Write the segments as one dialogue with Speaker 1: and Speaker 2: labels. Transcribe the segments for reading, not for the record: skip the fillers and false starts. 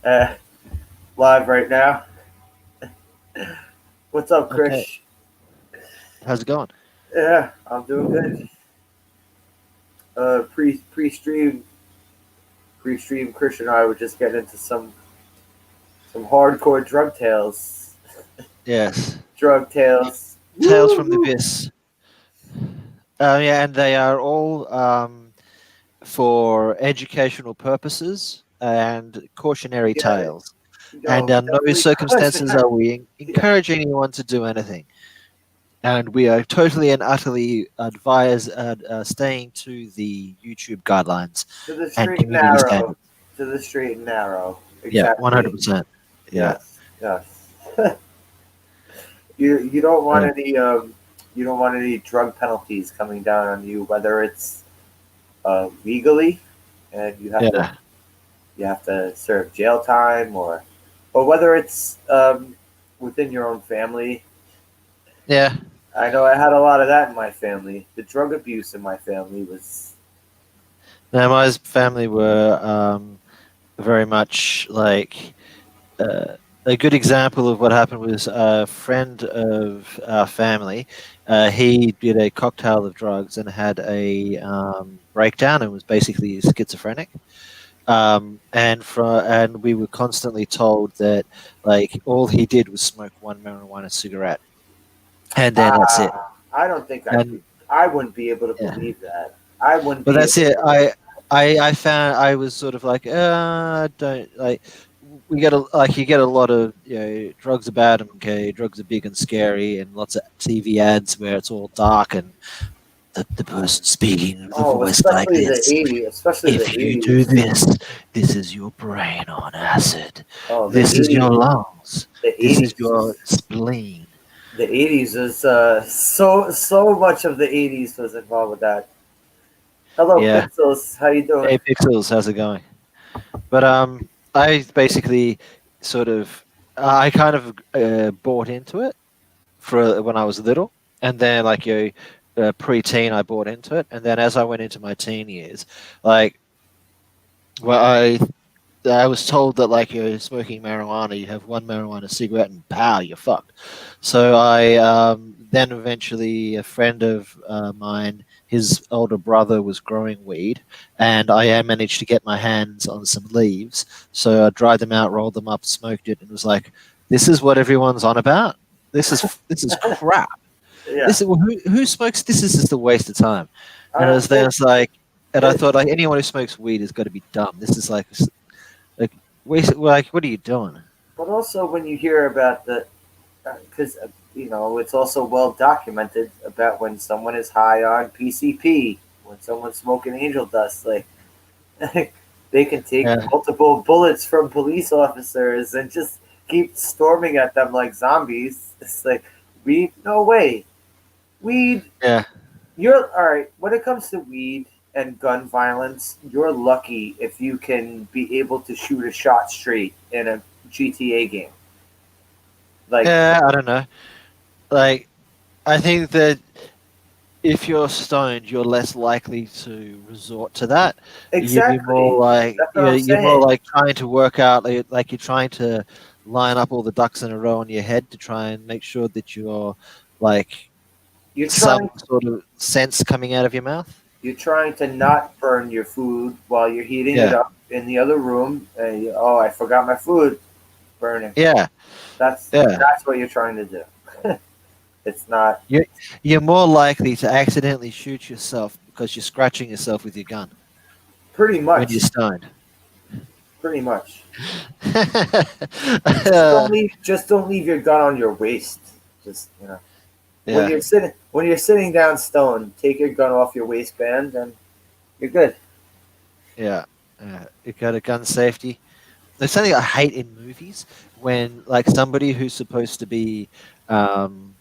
Speaker 1: uh, live right now. What's up,
Speaker 2: Okay,
Speaker 1: Chris?
Speaker 2: how's it going?
Speaker 1: Yeah, I'm doing good. Pre stream, Chris and I were just getting into some hardcore drug tales.
Speaker 2: Yes,
Speaker 1: Drug tales.
Speaker 2: Tales from the
Speaker 1: Woo!
Speaker 2: Abyss. Yeah, and they are all for educational purposes and cautionary
Speaker 1: Yeah,
Speaker 2: tales. And
Speaker 1: no,
Speaker 2: no
Speaker 1: definitely
Speaker 2: circumstances
Speaker 1: cautionary.
Speaker 2: are we
Speaker 1: Yeah,
Speaker 2: encouraging anyone to do anything. And we are totally and utterly advise staying to the YouTube guidelines
Speaker 1: to the
Speaker 2: and
Speaker 1: straight and
Speaker 2: community
Speaker 1: narrow.
Speaker 2: standards.
Speaker 1: To the straight and narrow.
Speaker 2: Yeah,
Speaker 1: Exactly.
Speaker 2: 100%. Yeah,
Speaker 1: Yes, yes. You don't want
Speaker 2: yeah,
Speaker 1: any you don't want any drug penalties coming down on you, whether it's legally and
Speaker 2: yeah,
Speaker 1: you have to serve jail time, or whether it's within your own family.
Speaker 2: yeah.
Speaker 1: I know I had a lot of that in my family. The drug abuse in my family was
Speaker 2: Now, my family were very much like uh, a good example of what happened was a friend of our family. He did a cocktail of drugs and had a breakdown and was basically schizophrenic. And we were constantly told that like all he did was smoke one marijuana cigarette, and then that's it.
Speaker 1: I don't think
Speaker 2: And
Speaker 1: I wouldn't be able to
Speaker 2: yeah,
Speaker 1: believe that. I wouldn't
Speaker 2: but
Speaker 1: be
Speaker 2: that's
Speaker 1: able
Speaker 2: it.
Speaker 1: to.
Speaker 2: I found I was sort of like, don't like. We get like you get a lot of drugs are bad and okay, drugs are big and scary, and lots of TV ads where it's all dark and the person speaking with a
Speaker 1: Oh,
Speaker 2: voice like
Speaker 1: especially the
Speaker 2: this.
Speaker 1: '80s, especially the
Speaker 2: If you do
Speaker 1: '80s.
Speaker 2: this, this is your brain on acid.
Speaker 1: Oh, the
Speaker 2: This is your
Speaker 1: '80s,
Speaker 2: lungs.
Speaker 1: the
Speaker 2: This is
Speaker 1: '80s
Speaker 2: your
Speaker 1: was
Speaker 2: spleen.
Speaker 1: the '80s is so much of the '80s was involved with that. Hello,
Speaker 2: Yeah.
Speaker 1: Pixels. How you doing?
Speaker 2: Hey, Pixels, how's it going? But I basically sort of I kind of bought into it for when I was little, and then like pre-teen, I bought into it, and then as I went into my teen years, like well, I was told that like you're smoking marijuana, you have one marijuana cigarette, and pow, you're fucked. So I then eventually a friend of mine, his older brother was growing weed, and I managed to get my hands on some leaves. So I dried them out, rolled them up, smoked it, and was like, "This is what everyone's on about. This is crap.
Speaker 1: Yeah,
Speaker 2: This is who smokes. This is just a waste of time."
Speaker 1: I
Speaker 2: And
Speaker 1: don't
Speaker 2: then
Speaker 1: think
Speaker 2: it's like, and I
Speaker 1: it.
Speaker 2: thought like anyone who smokes weed has got to be dumb. This is like, like, what are you doing?
Speaker 1: But also when you hear about the, because it's also well documented about when someone is high on PCP, when someone's smoking angel dust, like they can take
Speaker 2: Yeah,
Speaker 1: multiple bullets from police officers and just keep storming at them like zombies. It's like weed, no way. Weed,
Speaker 2: yeah,
Speaker 1: you're all right. When it comes to weed and gun violence, you're lucky if you can be able to shoot a shot straight in a GTA game. Like
Speaker 2: yeah. I don't know. Like, I think that if you're stoned, you're less likely to resort to that. You'd be more
Speaker 1: exactly.
Speaker 2: like
Speaker 1: That's what I'm
Speaker 2: you're more
Speaker 1: saying.
Speaker 2: like trying to work out, like you're trying to line up all the ducks in a row in your head to try and make sure that you're like
Speaker 1: You're
Speaker 2: some
Speaker 1: trying
Speaker 2: sort of sense coming out of your mouth.
Speaker 1: you're trying to not burn your food while you're heating it
Speaker 2: Yeah,
Speaker 1: up in the other room. Oh, I forgot my food. Burning.
Speaker 2: yeah,
Speaker 1: That's
Speaker 2: yeah.
Speaker 1: that's what you're trying to do. It's not
Speaker 2: You're you're more likely to accidentally shoot yourself because you're scratching yourself with your gun
Speaker 1: pretty
Speaker 2: when you're
Speaker 1: much.
Speaker 2: stoned.
Speaker 1: Pretty much.
Speaker 2: Uh,
Speaker 1: Just don't leave your gun on your waist. Just when
Speaker 2: yeah,
Speaker 1: when you're sitting down stone, take your gun off your waistband and you're good.
Speaker 2: yeah. You got a gun safety. There's something I hate in movies when like somebody who's supposed to be um,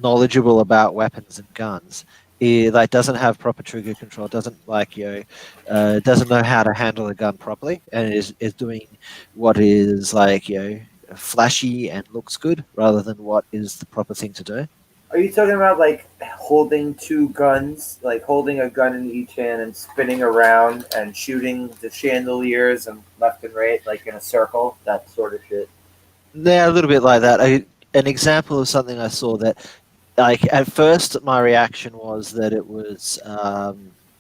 Speaker 2: knowledgeable about weapons and guns, like doesn't have proper trigger control, doesn't like doesn't know how to handle a gun properly, and is doing what is like flashy and looks good rather than what is the proper thing to do.
Speaker 1: Are you talking about like holding two guns, like holding a gun in each hand and spinning around and shooting the chandeliers and left and right, like in a circle, that sort of shit?
Speaker 2: Yeah, a little bit like that. An example of something I saw that, like, at first my reaction was that it was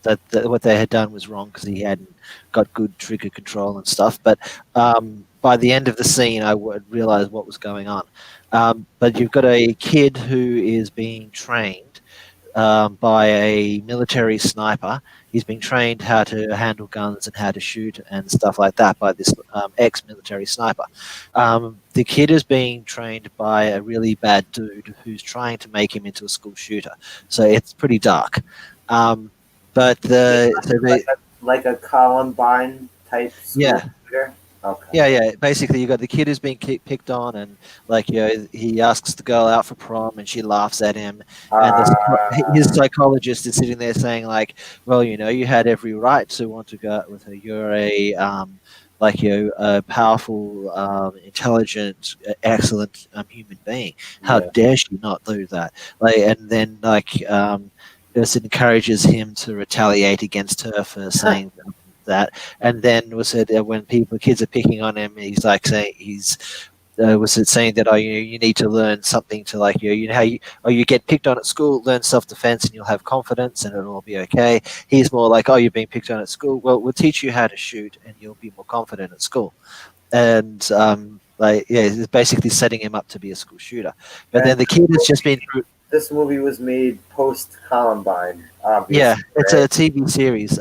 Speaker 2: that what they had done was wrong because he hadn't got good trigger control and stuff. But by the end of the scene, I would realize what was going on. But you've got a kid who is being trained by a military sniper. He's been trained how to handle guns and how to shoot and stuff like that by this ex-military sniper. The kid is being trained by a really bad dude who's trying to make him into a school shooter. So it's pretty dark. Um, but the so they
Speaker 1: Like a Columbine type school
Speaker 2: yeah.
Speaker 1: shooter? Okay.
Speaker 2: Yeah, yeah. Basically, you got the kid who's being picked on, and like he asks the girl out for prom, and she laughs at him. And his
Speaker 1: Uh,
Speaker 2: psychologist is sitting there saying, like, "Well, you had every right to want to go out with her. You're a a powerful, intelligent, excellent human being. How
Speaker 1: yeah.
Speaker 2: dare she not do that?" Like, and then this encourages him to retaliate against her for saying that. And then was it when kids are picking on him, he's like saying he's was it saying that you need to learn something to like you know how you get picked on at school, learn self defense and you'll have confidence and it'll all be okay. He's more like, oh, you're being picked on at school. Well, we'll teach you how to shoot and you'll be more confident at school. And it's basically setting him up to be a school shooter. But then
Speaker 1: And
Speaker 2: the kid has just been through.
Speaker 1: this movie was made post Columbine,
Speaker 2: Yeah,
Speaker 1: obviously,
Speaker 2: it's
Speaker 1: right?
Speaker 2: a TV series.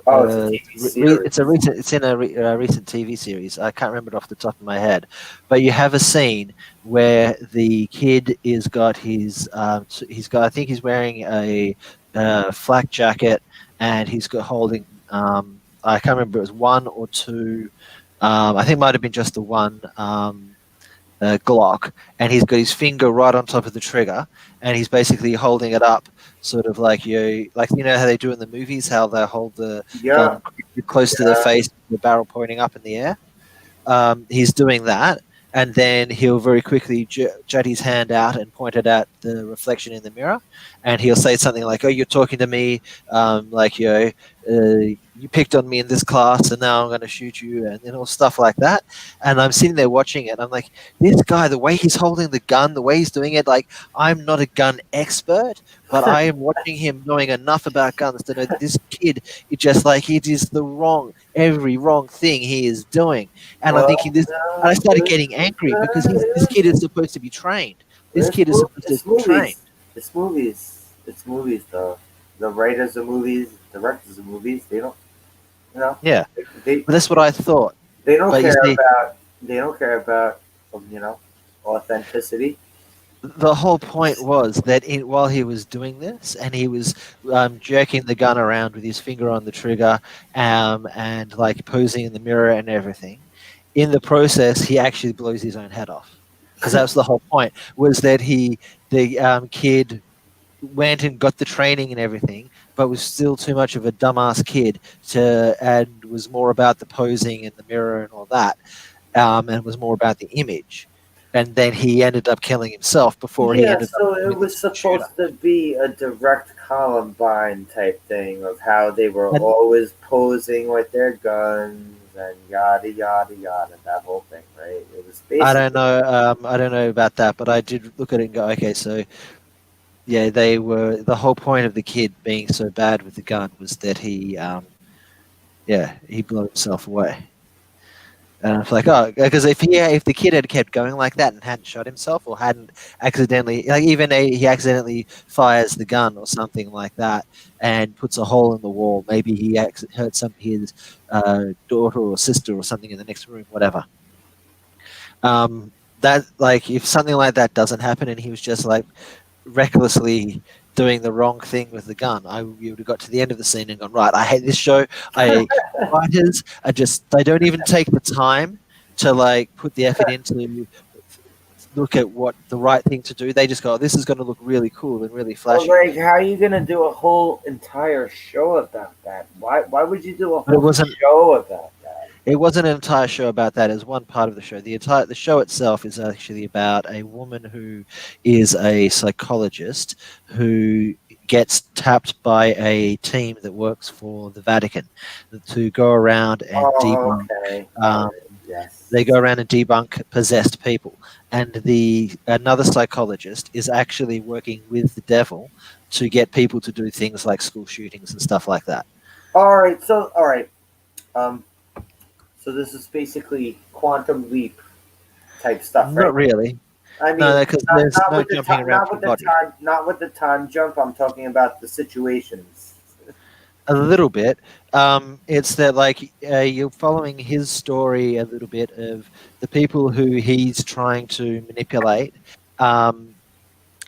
Speaker 1: Oh, it's a TV series.
Speaker 2: It's in a recent TV series. I can't remember it off the top of my head, but you have a scene where the kid is got he's got I think he's wearing a flak jacket and he's got holding I can't remember if it was one or two. I think it might have been just the one. Glock, and he's got his finger right on top of the trigger, and he's basically holding it up, sort of like you know how they do in the movies, how they hold the
Speaker 1: Yeah,
Speaker 2: gun close to their
Speaker 1: yeah.
Speaker 2: face, the barrel pointing up in the air. He's doing that, and then he'll very quickly jut his hand out and point it at the reflection in the mirror, and he'll say something like, "Oh, you're talking to me, you picked on me in this class, and now I'm going to shoot you," and stuff like that. And I'm sitting there watching it. I'm like, this guy, the way he's holding the gun, the way he's doing it, like I'm not a gun expert, but I am watching him knowing enough about guns to know that this kid is just like it is every wrong thing he is doing. And I'm thinking
Speaker 1: Well,
Speaker 2: this, and I
Speaker 1: no,
Speaker 2: started getting angry because this kid is supposed to be trained. This kid is supposed to
Speaker 1: it's
Speaker 2: be trained.
Speaker 1: movies. It's movies. It's movies, though. The writers of movies, directors of movies, they don't, you know,
Speaker 2: Yeah,
Speaker 1: they
Speaker 2: but that's what I thought.
Speaker 1: they don't
Speaker 2: But you
Speaker 1: care
Speaker 2: see,
Speaker 1: about they don't care about you know authenticity.
Speaker 2: the whole point was that while he was doing this and he was jerking the gun around with his finger on the trigger and like posing in the mirror and everything, in the process he actually blows his own head off, because that was the whole point, was that the kid went and got the training and everything, but was still too much of a dumbass kid and was more about the posing in the mirror and all that, and was more about the image. And then he ended up killing himself before he
Speaker 1: Yeah,
Speaker 2: ended up
Speaker 1: so it
Speaker 2: becoming the
Speaker 1: was
Speaker 2: school shooter.
Speaker 1: supposed to be a direct Columbine type thing of how they were
Speaker 2: And
Speaker 1: always posing with their guns and yada yada yada. That whole thing, right? It was basically
Speaker 2: I don't know about that, but I did look at it and go, okay, so yeah, the whole point of the kid being so bad with the gun was that he blew himself away. And it's like, oh, because if the kid had kept going like that and hadn't shot himself or hadn't accidentally, like even he accidentally fires the gun or something like that and puts a hole in the wall, maybe he hurt his daughter or sister or something in the next room, whatever. That like if something like that doesn't happen and he was just like recklessly doing the wrong thing with the gun, you would have got to the end of the scene and gone, right, I hate this show. Writers they don't even take the time to like put the effort into look at what the right thing to do. They just go, this is going to look really cool and really
Speaker 1: well,
Speaker 2: flashy.
Speaker 1: like, how are you gonna do a whole entire show about that? Why would you do a
Speaker 2: But it
Speaker 1: whole
Speaker 2: wasn't
Speaker 1: show about that?
Speaker 2: It wasn't an entire show about that. It was one part of the show. The show itself is actually about a woman who is a psychologist who gets tapped by a team that works for the Vatican to go around and
Speaker 1: Oh,
Speaker 2: debunk.
Speaker 1: okay. All
Speaker 2: Um,
Speaker 1: right. Yes.
Speaker 2: they go around and debunk possessed people, and the another psychologist is actually working with the devil to get people to do things like school shootings and stuff like that.
Speaker 1: All right. So, all right. Um. So this is basically quantum leap type stuff,
Speaker 2: Not
Speaker 1: right?
Speaker 2: really.
Speaker 1: I
Speaker 2: No,
Speaker 1: mean,
Speaker 2: because there's
Speaker 1: not
Speaker 2: no
Speaker 1: with the
Speaker 2: jumping
Speaker 1: time,
Speaker 2: around
Speaker 1: not
Speaker 2: through
Speaker 1: with the
Speaker 2: body.
Speaker 1: time, not with the time jump. I'm talking about the situations.
Speaker 2: A little bit. It's that like you're following his story a little bit of the people who he's trying to manipulate. Um,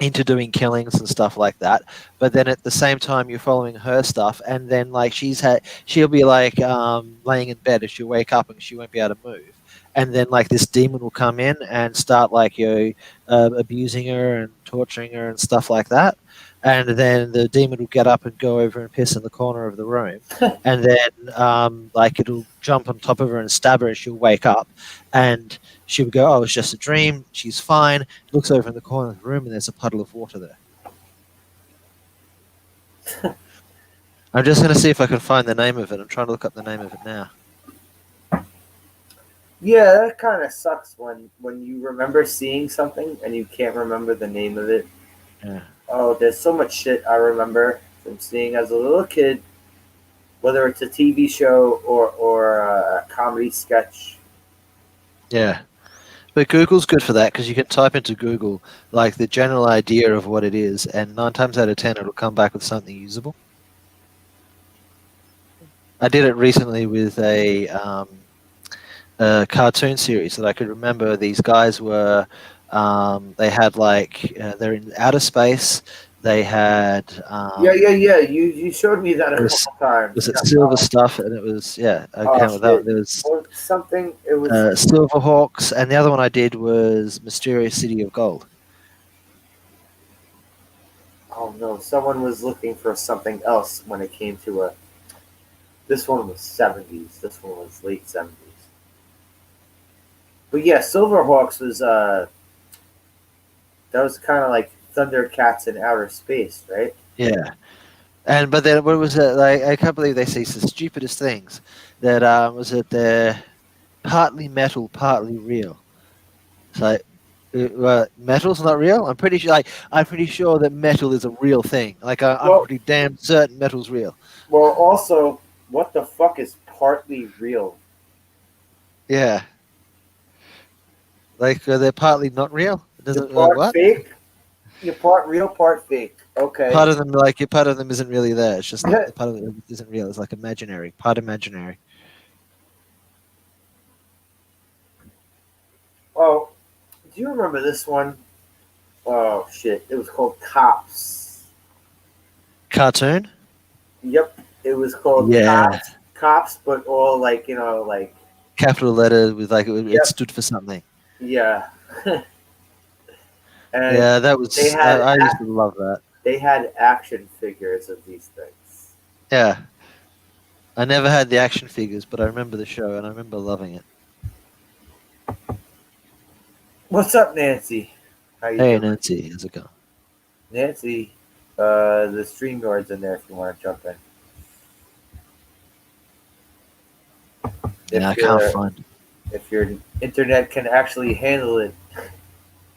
Speaker 2: into doing killings and stuff like that, but then at the same time you're following her stuff, and then like she'll be like laying in bed and she'll wake up and she won't be able to move, and then like this demon will come in and start like abusing her and torturing her and stuff like that, and then the demon will get up and go over and piss in the corner of the room, and then like it'll jump on top of her and stab her and she'll wake up, and she'll go, oh, it's just a dream, she's fine, looks over in the corner of the room and there's a puddle of water there. I'm just going to see if I can find the name of it. I'm trying to look up the name of it now.
Speaker 1: Yeah, that kind of sucks when you remember seeing something and you can't remember the name of it.
Speaker 2: Yeah.
Speaker 1: Oh, there's so much shit I remember from seeing as a little kid, whether it's a TV show or a comedy sketch.
Speaker 2: Yeah. But Google's good for that because you can type into Google like the general idea of what it is, and 9 times out of 10 it'll come back with something usable. I did it recently with a cartoon series that I could remember. These guys were, they had like, they're in outer space. They had,
Speaker 1: Yeah. You showed me that a
Speaker 2: it was,
Speaker 1: couple times.
Speaker 2: was it
Speaker 1: Yeah.
Speaker 2: silver stuff? And it was, yeah, I
Speaker 1: Oh
Speaker 2: can't without,
Speaker 1: shit.
Speaker 2: there was
Speaker 1: Or something. It was.
Speaker 2: Silver Hawks, and the other one I did was Mysterious City of Gold.
Speaker 1: Oh no, someone was looking for something else when it came to a. This one was 70s. This one was late 70s. But yeah, Silverhawks was that was kind of like Thundercats in outer space, right?
Speaker 2: Yeah. And but then what was it like? I can't believe they say the stupidest things. That was it. They're partly metal, partly real. It's like metal's not real. I'm pretty sure that metal is a real thing. Like I'm
Speaker 1: Well,
Speaker 2: pretty damn certain metal's real.
Speaker 1: also, what the fuck is partly real?
Speaker 2: Yeah. Like they're partly not real. It
Speaker 1: You're
Speaker 2: doesn't like
Speaker 1: part
Speaker 2: what?
Speaker 1: fake. You're part real, part fake. Okay.
Speaker 2: Part of them part of them isn't really there. It's just not part of it isn't real. It's like imaginary, part imaginary.
Speaker 1: Oh, do you remember this one? Oh shit! It was called Cops.
Speaker 2: Cartoon.
Speaker 1: Yep, it was called
Speaker 2: Yeah.
Speaker 1: Cops. Cops, but all like like
Speaker 2: Capital letter with like it
Speaker 1: yep,
Speaker 2: stood for something.
Speaker 1: yeah. And
Speaker 2: Yeah, that
Speaker 1: they
Speaker 2: was
Speaker 1: had
Speaker 2: I used to love that.
Speaker 1: they had action figures of these things.
Speaker 2: Yeah, I never had the action figures, but I remember the show and I remember loving it.
Speaker 1: What's up, Nancy? How you
Speaker 2: Hey
Speaker 1: doing,
Speaker 2: Nancy, how's it going?
Speaker 1: Nancy? The stream yard's in there if you want to jump in.
Speaker 2: Yeah,
Speaker 1: If
Speaker 2: I can't
Speaker 1: your
Speaker 2: find.
Speaker 1: if your internet can actually handle it.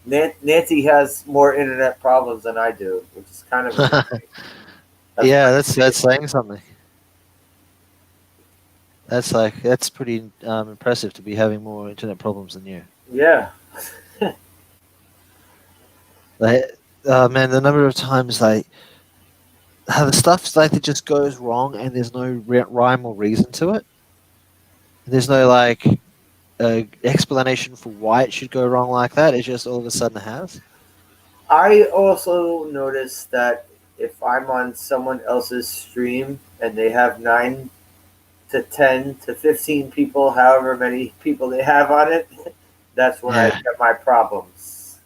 Speaker 1: Nancy has more internet problems than I do, which is kind of annoying. That's
Speaker 2: Yeah,
Speaker 1: why
Speaker 2: that's saying something. That's pretty impressive to be having more internet problems than you.
Speaker 1: yeah.
Speaker 2: Like, man, the number of times like how the stuff like it just goes wrong and there's no rhyme or reason to it. There's no like explanation for why it should go wrong like that. It just all of a sudden has.
Speaker 1: I also noticed that if I'm on someone else's stream and they have 9 to 10 to 15 people, however many people they have on it, that's when I
Speaker 2: Yeah.
Speaker 1: get my problems.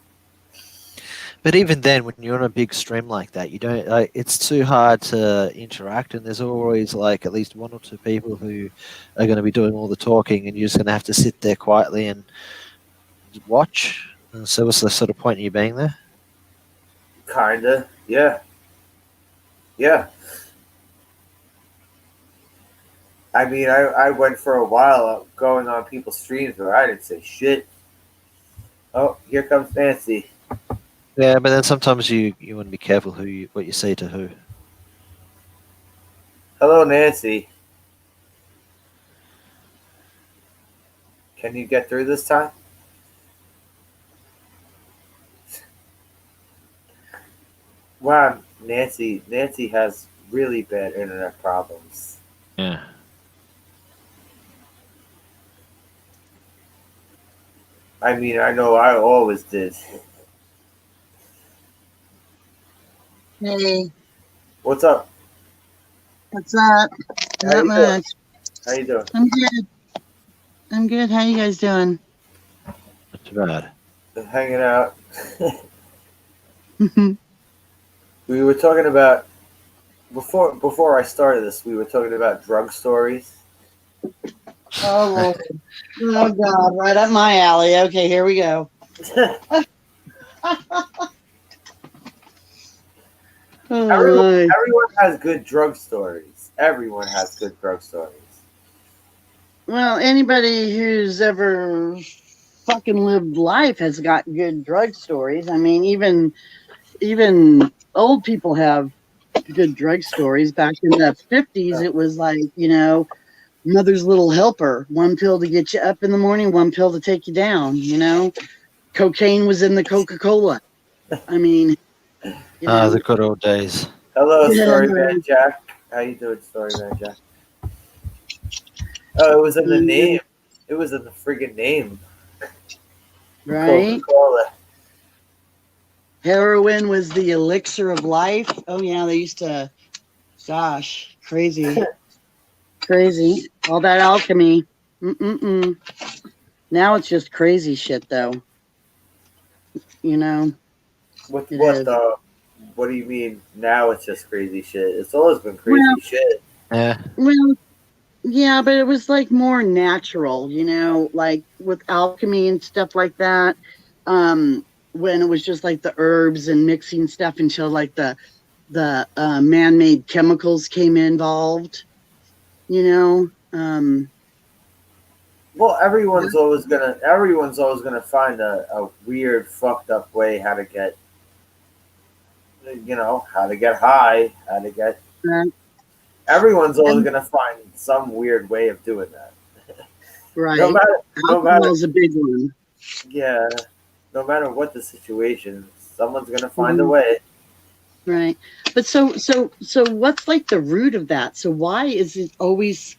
Speaker 2: But even then, when you're on a big stream like that, you don't. Like, it's too hard to interact, and there's always like at least one or two people who are going to be doing all the talking, and you're just going to have to sit there quietly and watch. And so, what's the sort of point of you being there?
Speaker 1: Kinda, yeah, yeah. I mean, I went for a while going on people's streams where I didn't say shit. Oh, here comes Nancy.
Speaker 2: Yeah, but then sometimes you want to be careful what you say to who.
Speaker 1: Hello, Nancy. Can you get through this time? Wow, Nancy has really bad internet problems.
Speaker 2: Yeah.
Speaker 1: I mean, I know I always did.
Speaker 3: Hey,
Speaker 1: What's up?
Speaker 3: what's up?
Speaker 1: How
Speaker 3: Not
Speaker 1: you doing?
Speaker 3: much.
Speaker 1: How you doing?
Speaker 3: I'm good. I'm good. How you guys doing?
Speaker 2: Not too bad.
Speaker 1: Hanging out. We were talking about before I started this. We were talking about drug stories.
Speaker 3: Oh, oh God, right up my alley. Okay, here we go.
Speaker 1: Everyone has good drug stories. Everyone has good drug stories.
Speaker 3: Well, anybody who's ever fucking lived life has got good drug stories. I mean, even old people have good drug stories. Back in the 50s, it was like, mother's little helper. One pill to get you up in the morning, one pill to take you down, Cocaine was in the Coca-Cola. I mean,
Speaker 2: The good old days.
Speaker 1: Hello,
Speaker 3: Yeah.
Speaker 1: Storyman Jack. How you doing, Storyman Jack? Oh, it was in the name. It was in the friggin' name.
Speaker 3: Right?
Speaker 1: Coca-Cola.
Speaker 3: Heroin was the elixir of life. Oh yeah, they used to. Gosh, crazy, crazy. All that alchemy. Mm-mm-mm. Now it's just crazy shit, though.
Speaker 1: What
Speaker 3: It
Speaker 1: what
Speaker 3: is.
Speaker 1: the what do you mean now it's just crazy shit? It's always been crazy
Speaker 3: Well-
Speaker 1: shit.
Speaker 2: Yeah.
Speaker 3: Well, yeah, but it was like more natural, like with alchemy and stuff like that. When it was just like the herbs and mixing stuff until like the man-made chemicals came involved. You know,
Speaker 1: Well, everyone's always gonna find a weird, fucked up way how to get high, how to get.
Speaker 3: right,
Speaker 1: Everyone's always
Speaker 3: and-
Speaker 1: gonna find some weird way of doing that.
Speaker 3: right.
Speaker 1: No matter,
Speaker 3: Alcohol's a big one.
Speaker 1: yeah, no matter what the situation, someone's gonna find a way.
Speaker 3: Right. But so what's like the root of that? So why is it always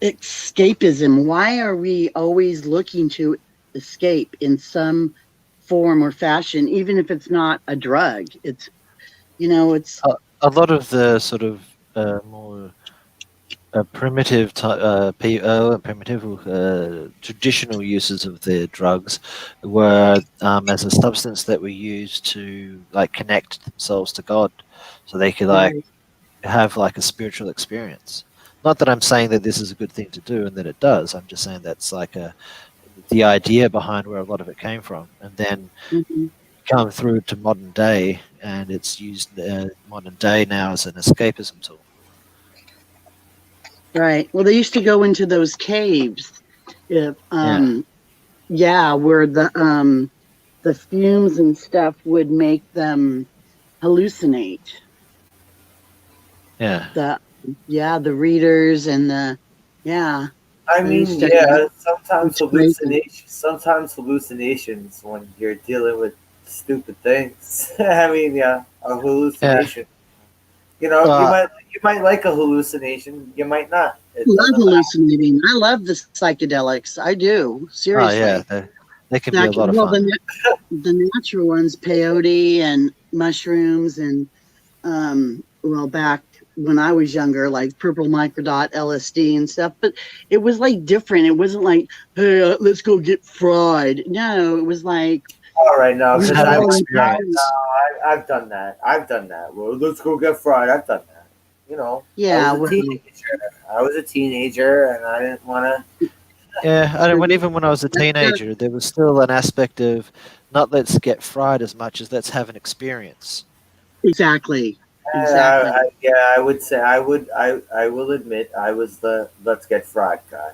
Speaker 3: escapism? Why are we always looking to escape in some form or fashion, even if it's not a drug? It's
Speaker 2: A lot of the sort of more primitive, traditional uses of the drugs were as a substance that were used to like connect themselves to God, so they could like
Speaker 3: right.
Speaker 2: have like a spiritual experience. Not that I'm saying that this is a good thing to do and that it does. I'm just saying that's like the idea behind where a lot of it came from, and then
Speaker 3: Mhm.
Speaker 2: come through to modern day, and it's used modern day now as an escapism tool.
Speaker 3: Right. Well, they used to go into those caves, if where the fumes and stuff would make them hallucinate.
Speaker 2: Yeah.
Speaker 3: The readers and
Speaker 1: I mean,
Speaker 3: used to-
Speaker 1: yeah, sometimes
Speaker 3: It's crazy.
Speaker 1: hallucinations when you're dealing with stupid things. I mean, yeah, a hallucination.
Speaker 2: Well,
Speaker 1: You might like a hallucination, you might not. It
Speaker 3: I love
Speaker 1: doesn't matter.
Speaker 3: hallucinating. I love the psychedelics. I do. Seriously.
Speaker 2: Oh yeah, they can be a lot of
Speaker 3: Well,
Speaker 2: fun.
Speaker 3: the natural ones, peyote and mushrooms, and back when I was younger, like purple microdot, LSD and stuff. But it was like different. It wasn't like, hey, let's go get fried. No, it was like
Speaker 1: All right, no,
Speaker 3: We
Speaker 1: because
Speaker 2: Had an
Speaker 3: all
Speaker 2: experience.
Speaker 1: I've done that. I've done that. Well, let's go get fried. I've done that. You know, I
Speaker 3: yeah,
Speaker 1: was a
Speaker 3: well,
Speaker 1: teenager. I was a teenager, and I didn't want to.
Speaker 2: Yeah, I when even when I was a teenager, there was still an aspect of not let's get fried as much as let's have an experience.
Speaker 3: exactly, exactly.
Speaker 1: Yeah, I would say I will admit I was the let's get fried guy.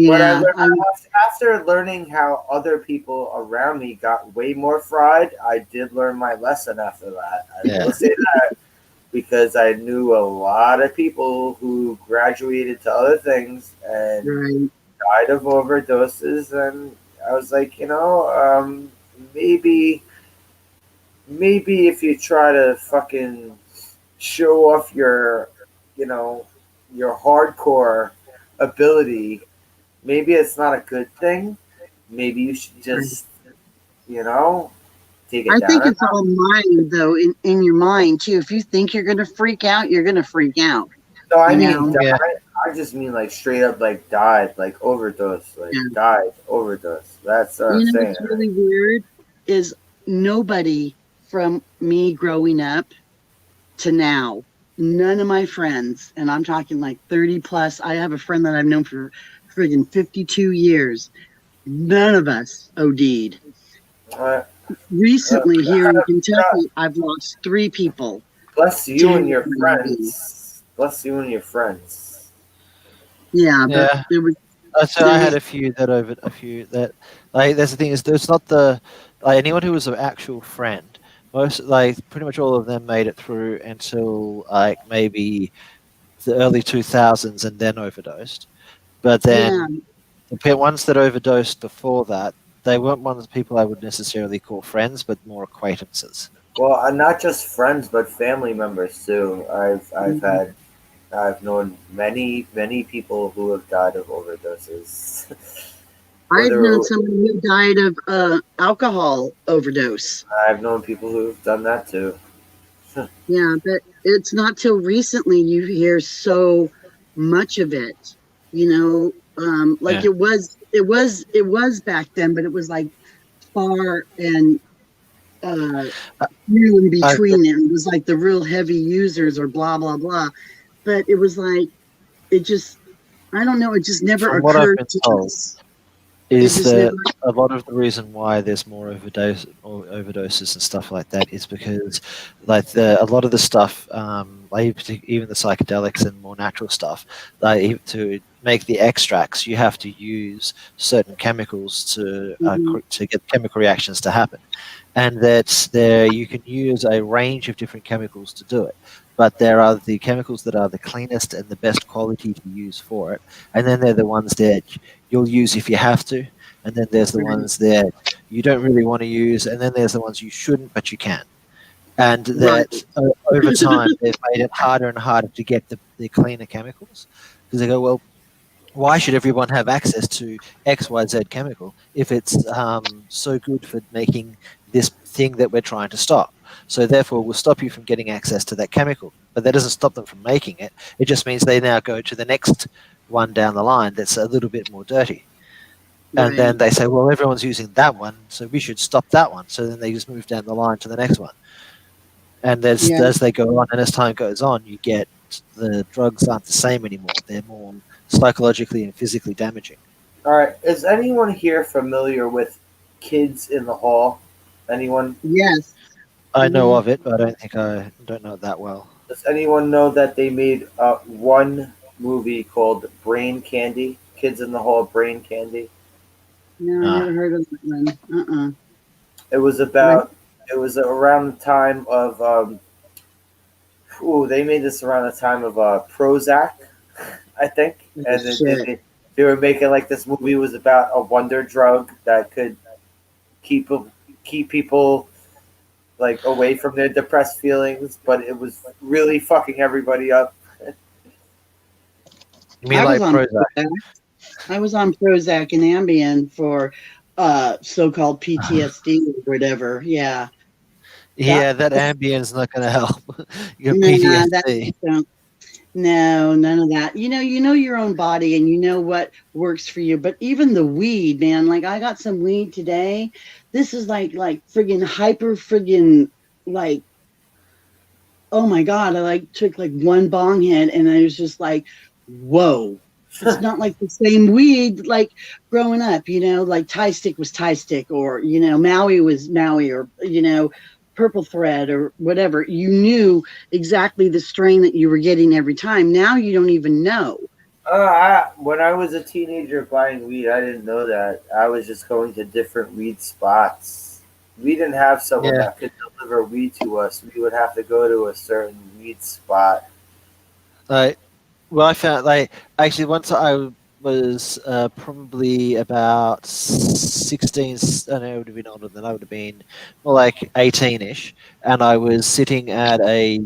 Speaker 1: But I
Speaker 3: Yeah,
Speaker 1: learned after learning how other people around me got way more fried. I did learn my lesson after that. I will
Speaker 2: Yeah,
Speaker 1: say that because I knew a lot of people who graduated to other things and
Speaker 3: right.
Speaker 1: died of overdoses, and I was like, maybe if you try to fucking show off you know, your hardcore ability, maybe it's not a good thing. Maybe you should
Speaker 3: Right.
Speaker 1: just, you know, take it
Speaker 3: I
Speaker 1: down
Speaker 3: think
Speaker 1: a
Speaker 3: it's
Speaker 1: notch.
Speaker 3: all mind though, in your mind too. If you think you're gonna freak out, you're gonna freak out.
Speaker 1: No, I
Speaker 3: You
Speaker 1: mean,
Speaker 3: know.
Speaker 2: yeah,
Speaker 1: I just mean like straight up, like died, like overdose, like
Speaker 3: Yeah.
Speaker 1: died, overdose. That's what I'm
Speaker 3: You know
Speaker 1: saying.
Speaker 3: what's really weird is nobody from me growing up to now, none of my friends, and I'm talking like 30 plus. I have a friend that I've known for friggin' 52 years. None of us OD'd.
Speaker 1: Uh,
Speaker 3: Recently here in
Speaker 1: God
Speaker 3: Kentucky, I've lost three people
Speaker 1: bless
Speaker 3: to
Speaker 1: you and your
Speaker 3: heroin.
Speaker 1: friends. Bless you and your friends.
Speaker 3: Yeah, but
Speaker 2: yeah.
Speaker 3: it was
Speaker 2: So I had a few that like. That's the thing is, there's not the like anyone who was an actual friend. Most like pretty much all of them made it through until like maybe the early 2000s and then overdosed. But
Speaker 3: yeah,
Speaker 2: then the ones that overdosed before that, they weren't ones people I would necessarily call friends, but more acquaintances.
Speaker 1: Well, not just friends, but family members too.
Speaker 3: mm,
Speaker 1: I've known many people who have died of overdoses.
Speaker 3: I've
Speaker 1: Whether
Speaker 3: known someone who died of alcohol overdose.
Speaker 1: I've known people who've done that too.
Speaker 3: Yeah, but it's not till recently you hear so much of it. You know, like
Speaker 2: Yeah.
Speaker 3: it was back then, but it was like far and uh,
Speaker 2: I,
Speaker 3: few in
Speaker 2: I
Speaker 3: between. It was like the real heavy users or blah blah blah. But it was like it just I don't know. It just never
Speaker 2: from what I've
Speaker 3: occurred
Speaker 2: been
Speaker 3: to
Speaker 2: told,
Speaker 3: us. It
Speaker 2: is
Speaker 3: just never.
Speaker 2: that a lot of the reason why there's more overdoses and stuff like that is because like a lot of the stuff like even the psychedelics and more natural stuff, like to make the extracts you have to use certain chemicals
Speaker 3: Mhm.
Speaker 2: to get chemical reactions to happen, and that there you can use a range of different chemicals to do it, but there are the chemicals that are the cleanest and the best quality to use for it, and then they're the ones that you'll use if you have to, and then there's the
Speaker 3: Right.
Speaker 2: ones that you don't really want to use, and then there's the ones you shouldn't but you can. And
Speaker 3: Right.
Speaker 2: that over time they've made it harder and harder to get the cleaner chemicals, because they go, well, why should everyone have access to XYZ chemical if it's so good for making this thing that we're trying to stop? So therefore, we'll stop you from getting access to that chemical. But that doesn't stop them from making it. It just means they now go to the next one down the line that's a little bit more dirty. And then
Speaker 3: Right.
Speaker 2: they say, well, everyone's using that one, so we should stop that one. So then they just move down the line to the next one. And
Speaker 3: Yeah.
Speaker 2: as they go on, and as time goes on, you get the drugs aren't the same anymore. They're more psychologically and physically damaging.
Speaker 1: All right, is anyone here familiar with Kids in the Hall? Anyone?
Speaker 3: Yes.
Speaker 2: I know
Speaker 3: Hmm.
Speaker 2: of it, but I don't know it that well.
Speaker 1: Does anyone know that they made one movie called Brain Candy? Kids in the Hall, Brain Candy.
Speaker 3: No, I
Speaker 2: Nah.
Speaker 3: never heard of that one.
Speaker 1: It was
Speaker 3: Right.
Speaker 1: about. It was around the time of. They made this around the time of Prozac, I think,
Speaker 3: Oh,
Speaker 1: and
Speaker 3: shit.
Speaker 1: they were making like this movie was about a wonder drug that could keep keep people like away from their depressed feelings, but it was really fucking everybody up.
Speaker 2: You mean
Speaker 3: I was
Speaker 2: like
Speaker 3: on
Speaker 2: Prozac?
Speaker 3: Prozac. I was on Prozac and Ambien for so-called PTSD or whatever. Yeah. That
Speaker 2: Yeah, that Ambien's not going to help your
Speaker 3: nah, that
Speaker 2: PTSD.
Speaker 3: don't. No, none of that. You know your own body and you know what works for you. But even the weed, man, like I got some weed today. This is like friggin' hyper friggin' like, oh my God, I like took like one bong hit and I was just like, whoa. It's not like the same weed like growing up, like Thai stick was Thai stick, or Maui was Maui, or purple thread or whatever. You knew exactly the strain that you were getting every time. Now you don't even know.
Speaker 1: When I was a teenager buying weed, I didn't know that. I was just going to different weed spots. We didn't have someone
Speaker 2: Yeah.
Speaker 1: that could deliver weed to us. We would have to go to a certain weed spot.
Speaker 2: Like, well, I found like actually once I was probably about 16. I know I would have been older than I would have been more like 18ish, and I was sitting at a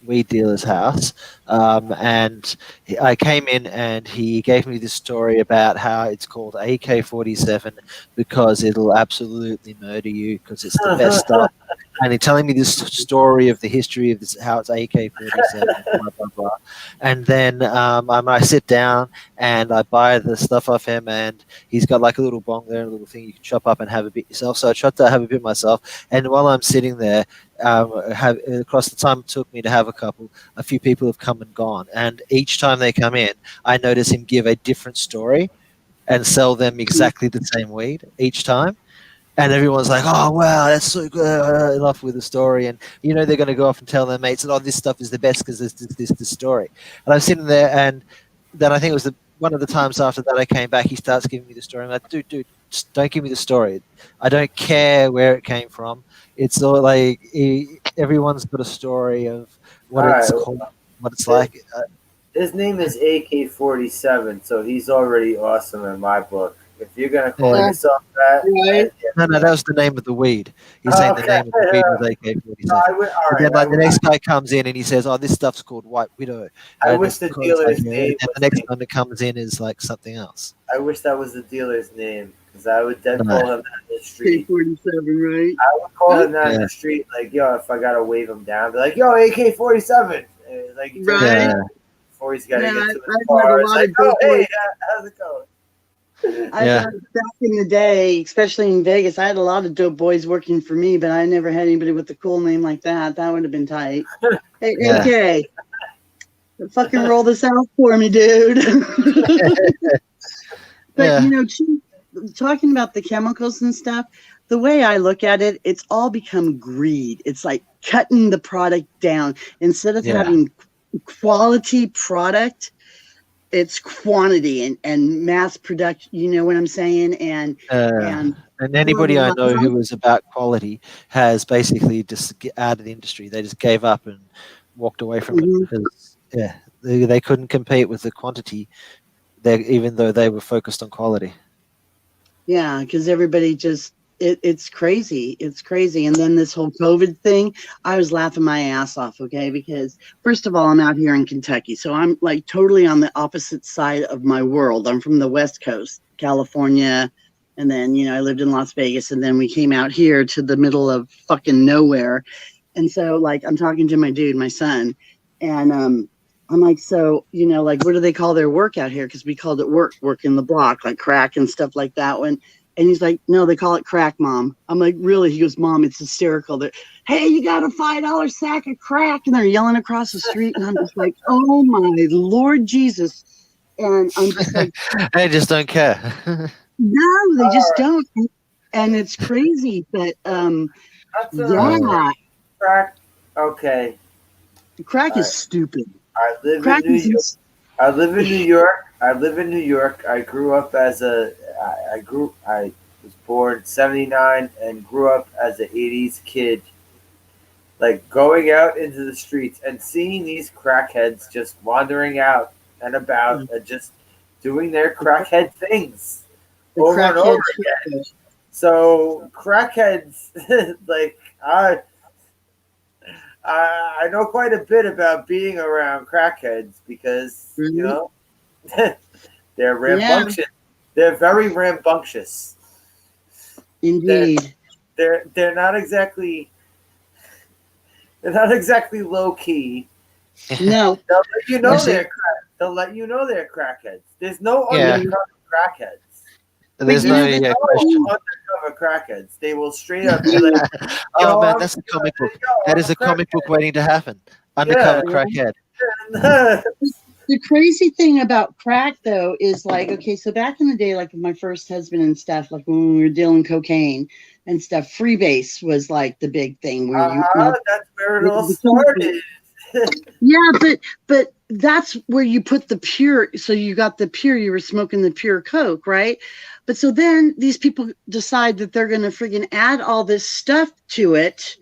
Speaker 2: weed dealer's house, and I came in and he gave me this story about how it's called AK-47 because it'll absolutely murder you because it's the best stuff. And he's telling me this story of the history of this, how it's AK-47, blah blah blah. And then I sit down and I buy the stuff off him, and he's got like a little bong there, a little thing you can chop up and have a bit yourself. So I tried to have a bit myself, and while I'm sitting there, across the time it took me to have a couple, a few people have come and gone, and each time they come in, I notice him give a different story and sell them exactly the same weed each time, and everyone's like, "Oh wow, that's so good!" Enough with the story, and they're going to go off and tell their mates that, "Oh, this stuff is the best because this story." And I'm sitting there, and then I think it was one of the times after that I came back, he starts giving me the story. I'm like, "Dude, just don't give me the story. I don't care where it came from. It's all like everyone's got a story of
Speaker 1: All
Speaker 2: what
Speaker 1: right.
Speaker 2: it's called, what it's
Speaker 1: His,
Speaker 2: like."
Speaker 1: his name is AK-47, so he's already awesome in my book. If you're gonna call
Speaker 2: Yeah.
Speaker 1: yourself that,
Speaker 3: Right?
Speaker 2: No, that was the name of the weed. He's saying the
Speaker 1: okay.
Speaker 2: name of the weed was AK-47.
Speaker 1: All
Speaker 2: And
Speaker 1: right.
Speaker 2: then like the next guy comes in and he says, "Oh, this stuff's called White Widow,"
Speaker 1: I
Speaker 2: and
Speaker 1: wish
Speaker 2: it's
Speaker 1: the
Speaker 2: because like
Speaker 1: dealer's
Speaker 2: yeah. And
Speaker 1: name
Speaker 2: then
Speaker 1: was
Speaker 2: the next
Speaker 1: like.
Speaker 2: one that comes in is like something else.
Speaker 1: I wish that was the dealer's name because I would then
Speaker 2: No.
Speaker 1: call him that in the street.
Speaker 3: K-47, right?
Speaker 1: I would call him that in
Speaker 2: Yeah,
Speaker 1: the street, like, yo, if I gotta wave him down, be like, yo, AK-47. And, like, he turns
Speaker 3: Right?
Speaker 2: yeah,
Speaker 1: around before he's gotta
Speaker 3: Man,
Speaker 1: get to his
Speaker 3: I've had a
Speaker 1: car. It's
Speaker 3: lot
Speaker 1: like,
Speaker 3: of
Speaker 1: oh,
Speaker 3: dope boys.
Speaker 1: hey, how's it going?
Speaker 3: I've
Speaker 2: yeah,
Speaker 3: had back in the day, especially in Vegas, I had a lot of dope boys working for me, but I never had anybody with a cool name like that. That would have been tight. Hey,
Speaker 2: yeah,
Speaker 3: AK, fucking roll this out for me, dude. But
Speaker 2: yeah,
Speaker 3: talking about the chemicals and stuff, the way I look at it, it's all become greed. It's like cutting the product down instead of
Speaker 2: yeah.
Speaker 3: having quality product. It's quantity and mass production. You know what I'm saying? And
Speaker 2: And
Speaker 3: for
Speaker 2: anybody I
Speaker 3: the
Speaker 2: know who was about quality has basically just out of the industry. They just gave up and walked away from it
Speaker 3: mhm.
Speaker 2: because yeah, they couldn't compete with the quantity. Even though they were focused on quality.
Speaker 3: Yeah, because everybody just it's crazy. It's crazy. And then this whole COVID thing, I was laughing my ass off, okay? Because first of all, I'm out here in Kentucky. So I'm like totally on the opposite side of my world. I'm from the West Coast, California. And then, I lived in Las Vegas, and then we came out here to the middle of fucking nowhere. And so like I'm talking to my dude, my son, and I'm like, so, like, what do they call their work out here? Because we called it work in the block, like crack and stuff like that. And he's like, no, they call it crack, mom. I'm like, really? He goes, mom, it's hysterical. They're, hey, you got a $5 sack of crack. And they're yelling across the street. And I'm just like, oh my Lord Jesus. And I'm just like,
Speaker 2: They just don't care.
Speaker 3: no, they
Speaker 1: All
Speaker 3: just
Speaker 1: right.
Speaker 3: don't. And it's crazy. But
Speaker 1: That's
Speaker 3: yeah,
Speaker 1: crack. Okay.
Speaker 3: crack
Speaker 1: All
Speaker 3: is
Speaker 1: right.
Speaker 3: stupid.
Speaker 1: I live in
Speaker 3: Crack
Speaker 1: New York.
Speaker 3: is,
Speaker 1: I live in New York. I live in New York. I grew up as a. I was born '79 and grew up as an '80s kid. Like going out into the streets and seeing these crackheads just wandering out and about and just doing their crackhead things
Speaker 3: the
Speaker 1: over and over
Speaker 3: crackhead.
Speaker 1: again. So crackheads, like I know quite a bit about being around crackheads because
Speaker 3: Right?
Speaker 1: they're
Speaker 3: Yeah,
Speaker 1: rambunctious. They're very rambunctious. They're
Speaker 3: indeed.
Speaker 1: they're not exactly low key.
Speaker 3: No,
Speaker 1: They'll let you know
Speaker 2: You see-
Speaker 1: they're they'll let you know they're crackheads. There's no
Speaker 2: Yeah.
Speaker 1: undercover crackheads.
Speaker 2: There's
Speaker 3: you
Speaker 2: no
Speaker 3: know,
Speaker 1: No
Speaker 2: question.
Speaker 1: undercover crackheads. They will straight up be like,
Speaker 2: Oh
Speaker 1: "Yo,
Speaker 2: man,
Speaker 1: I'm,
Speaker 2: that's a comic book.
Speaker 1: yo,
Speaker 2: That
Speaker 1: I'm
Speaker 2: is
Speaker 1: a
Speaker 2: a comic book
Speaker 1: crackhead."
Speaker 2: waiting to happen.
Speaker 1: Yeah.
Speaker 2: Undercover crackhead.
Speaker 3: the crazy thing about crack though is like, okay, so back in the day, like with my first husband and stuff, like when we were dealing cocaine and stuff, freebase was like the big thing where you know,
Speaker 1: That's where it all
Speaker 3: the
Speaker 1: started.
Speaker 3: yeah, but that's where you put the pure. So you got the pure. You were smoking the pure coke, right? But so then these people decide that they're going to friggin' add all this stuff to it,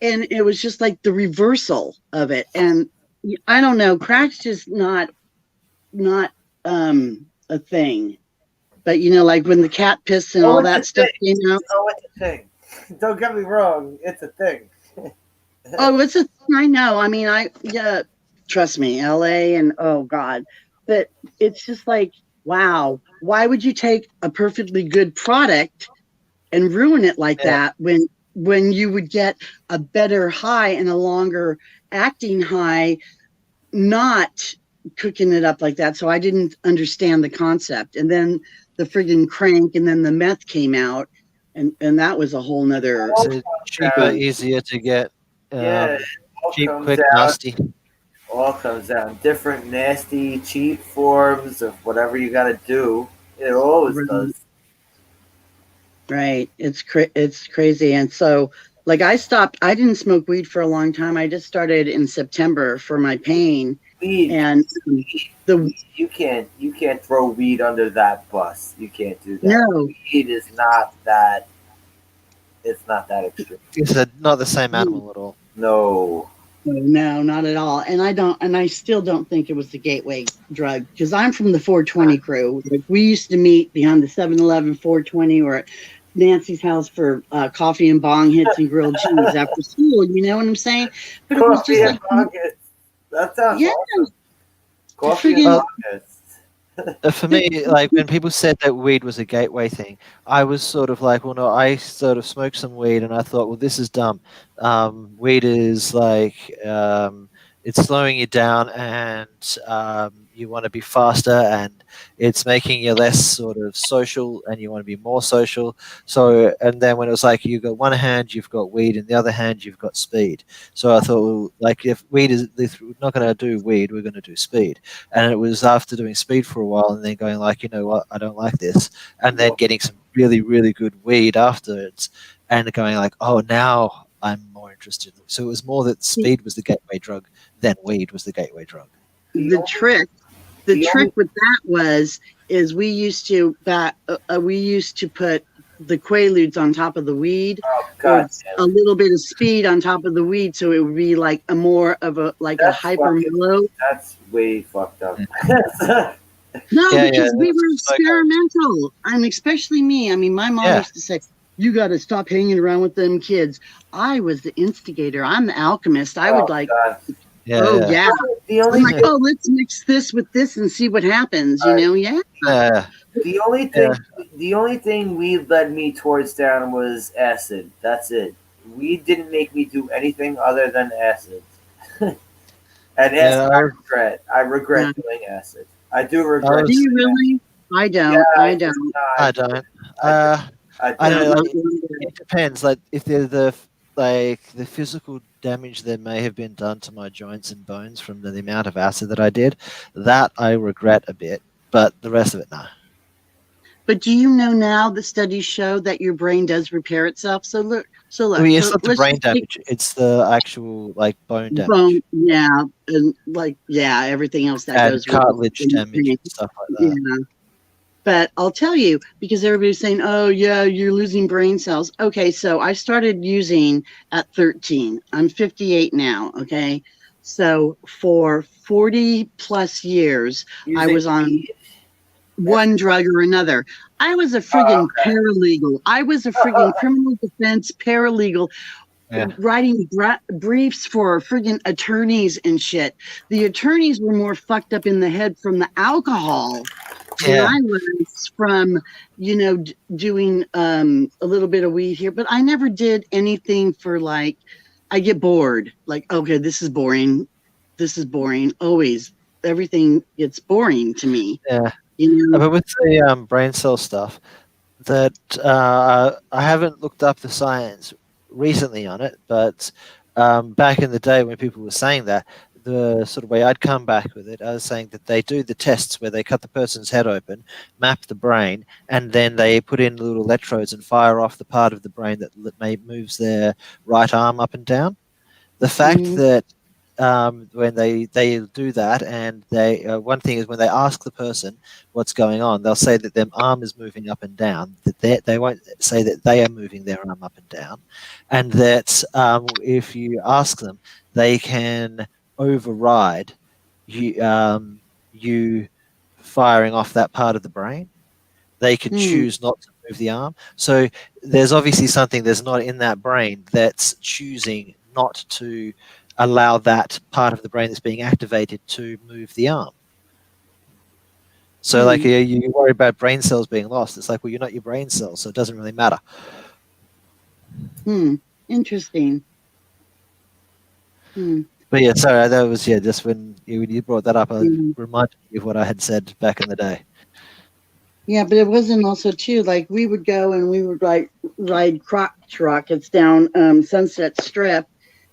Speaker 3: and it was just like the reversal of it. And I don't know, crack's just not a thing. But you know, like when the cat piss and all
Speaker 1: it's
Speaker 3: that
Speaker 1: a
Speaker 3: stuff
Speaker 1: thing.
Speaker 3: came out.
Speaker 1: Oh, it's a thing. Don't get me wrong. It's a thing.
Speaker 3: Oh, it's a thing. I know. I mean, yeah, trust me, LA and oh God. But it's just like, wow, why would you take a perfectly good product and ruin it like
Speaker 2: Yeah.
Speaker 3: that when you would get a better high and a longer acting high, not cooking it up like that. So I didn't understand the concept. And then the friggin' crank and then the meth came out and that was a whole nother
Speaker 2: It's cheaper, easier to get.
Speaker 1: Yeah, all
Speaker 2: Cheap,
Speaker 1: comes
Speaker 2: quick,
Speaker 1: out.
Speaker 2: nasty.
Speaker 1: All comes out in different, nasty, cheap forms of whatever you got to do. It always does.
Speaker 3: Right. It's crazy. And so like I didn't smoke weed for a long time. I just started in September for my pain.
Speaker 1: Weed,
Speaker 3: And the
Speaker 1: you can't throw weed under that bus. You can't do that.
Speaker 3: no,
Speaker 1: Weed is not that. It's not that extreme.
Speaker 2: It's not the same animal at all.
Speaker 1: No.
Speaker 3: no, not at all. And I still don't think it was the gateway drug because I'm from the 420 crew. Like we used to meet behind the 7-Eleven 420 or at Nancy's house for coffee and bong hits and grilled cheese after school. You know what I'm saying? But it was
Speaker 1: Coffee
Speaker 3: just
Speaker 1: and
Speaker 3: like,
Speaker 1: pockets. That sounds
Speaker 3: yeah,
Speaker 1: awesome. Coffee and
Speaker 3: friggin'
Speaker 1: pockets.
Speaker 2: For me, like when people said that weed was a gateway thing, I was sort of like, well, no, I sort of smoked some weed and I thought, well, this is dumb. Weed is like, it's slowing you down and you want to be faster and it's making you less sort of social and you want to be more social. So, and then when it was like, you got one hand, you've got weed, and the other hand, you've got speed. So I thought, well, like if if we're not going to do weed, we're going to do speed. And it was after doing speed for a while and then going like, you know what, I don't like this, and then getting some really really good weed afterwards and going like, oh, now I'm more interested. So it was more that speed was the gateway drug than weed was the gateway drug.
Speaker 3: the trick with that is we used to put the quaaludes on top of the weed
Speaker 1: Oh
Speaker 3: or
Speaker 1: God,
Speaker 3: a little bit of speed on top of the weed so it would be like a more of a like a hyper mellow.
Speaker 1: that's way fucked up.
Speaker 3: No,
Speaker 2: Yeah,
Speaker 3: because we were
Speaker 2: it's like
Speaker 3: experimental, and especially me. I mean, my mom
Speaker 2: Yeah.
Speaker 3: used to say, "You got to stop hanging around with them kids." I was the instigator. I'm the alchemist. I would like,
Speaker 1: God.
Speaker 2: Yeah,
Speaker 3: oh
Speaker 2: yeah.
Speaker 3: yeah.
Speaker 1: The
Speaker 3: I'm
Speaker 1: only
Speaker 3: like, oh, let's mix this with this and see what happens. You know, yeah.
Speaker 2: Yeah.
Speaker 1: the only thing the only thing weed led me towards down was acid. That's it. Weed didn't make me do anything other than acid. And acid, I regret doing acid. I do regret.
Speaker 3: Do you really? I don't.
Speaker 1: Yeah,
Speaker 3: I don't.
Speaker 2: I don't.
Speaker 1: I
Speaker 2: I don't know.
Speaker 3: don't.
Speaker 2: Like, it depends. Like if the physical damage that may have been done to my joints and bones from the amount of acid that I did, that I regret a bit. But the rest of it, no.
Speaker 3: But do you know now the studies show that your brain does repair itself? So look.
Speaker 2: I mean, it's not the brain damage; it's the actual like bone damage
Speaker 3: bone, yeah, and like everything else that
Speaker 2: and
Speaker 3: goes
Speaker 2: cartilage
Speaker 3: with
Speaker 2: damage and stuff like that.
Speaker 3: Yeah. But I'll tell you, because everybody's saying, oh, yeah, you're losing brain cells. Okay, so I started using at 13. I'm 58 now, okay? So for 40 plus years, I was on one drug or another. I was a friggin' paralegal. I was a friggin' criminal defense paralegal.
Speaker 2: Yeah.
Speaker 3: Writing briefs for friggin' attorneys and shit. The attorneys were more fucked up in the head from the alcohol than I was from, doing a little bit of weed here. But I never did anything for like, I get bored. Like, okay, this is boring. this is boring. Always, everything gets boring to me.
Speaker 2: Yeah.
Speaker 3: You know.
Speaker 2: But with the brain cell stuff, that I haven't looked up the science recently on it, but back in the day when people were saying that, the sort of way I'd come back with it, I was saying that they do the tests where they cut the person's head open, map the brain, and then they put in little electrodes and fire off the part of the brain that moves their right arm up and down. The fact
Speaker 3: Mhm.
Speaker 2: that when they do that, and they one thing is when they ask the person what's going on, they'll say that their arm is moving up and down. That they won't say that they are moving their arm up and down, and that if you ask them, they can override you firing off that part of the brain. They can
Speaker 3: Hmm.
Speaker 2: choose not to move the arm. So there's obviously something that's not in that brain that's choosing not to allow that part of the brain that's being activated to move the arm. So, like,
Speaker 3: Hmm.
Speaker 2: you worry about brain cells being lost. It's like, well, you're not your brain cells, so it doesn't really matter.
Speaker 3: Hmm. Interesting. Hmm.
Speaker 2: But yeah, sorry, that was just when you brought that up, it
Speaker 3: Hmm.
Speaker 2: reminded me of what I had said back in the day.
Speaker 3: Yeah, but it wasn't also too like we would go and we would ride crotch rockets down Sunset Strip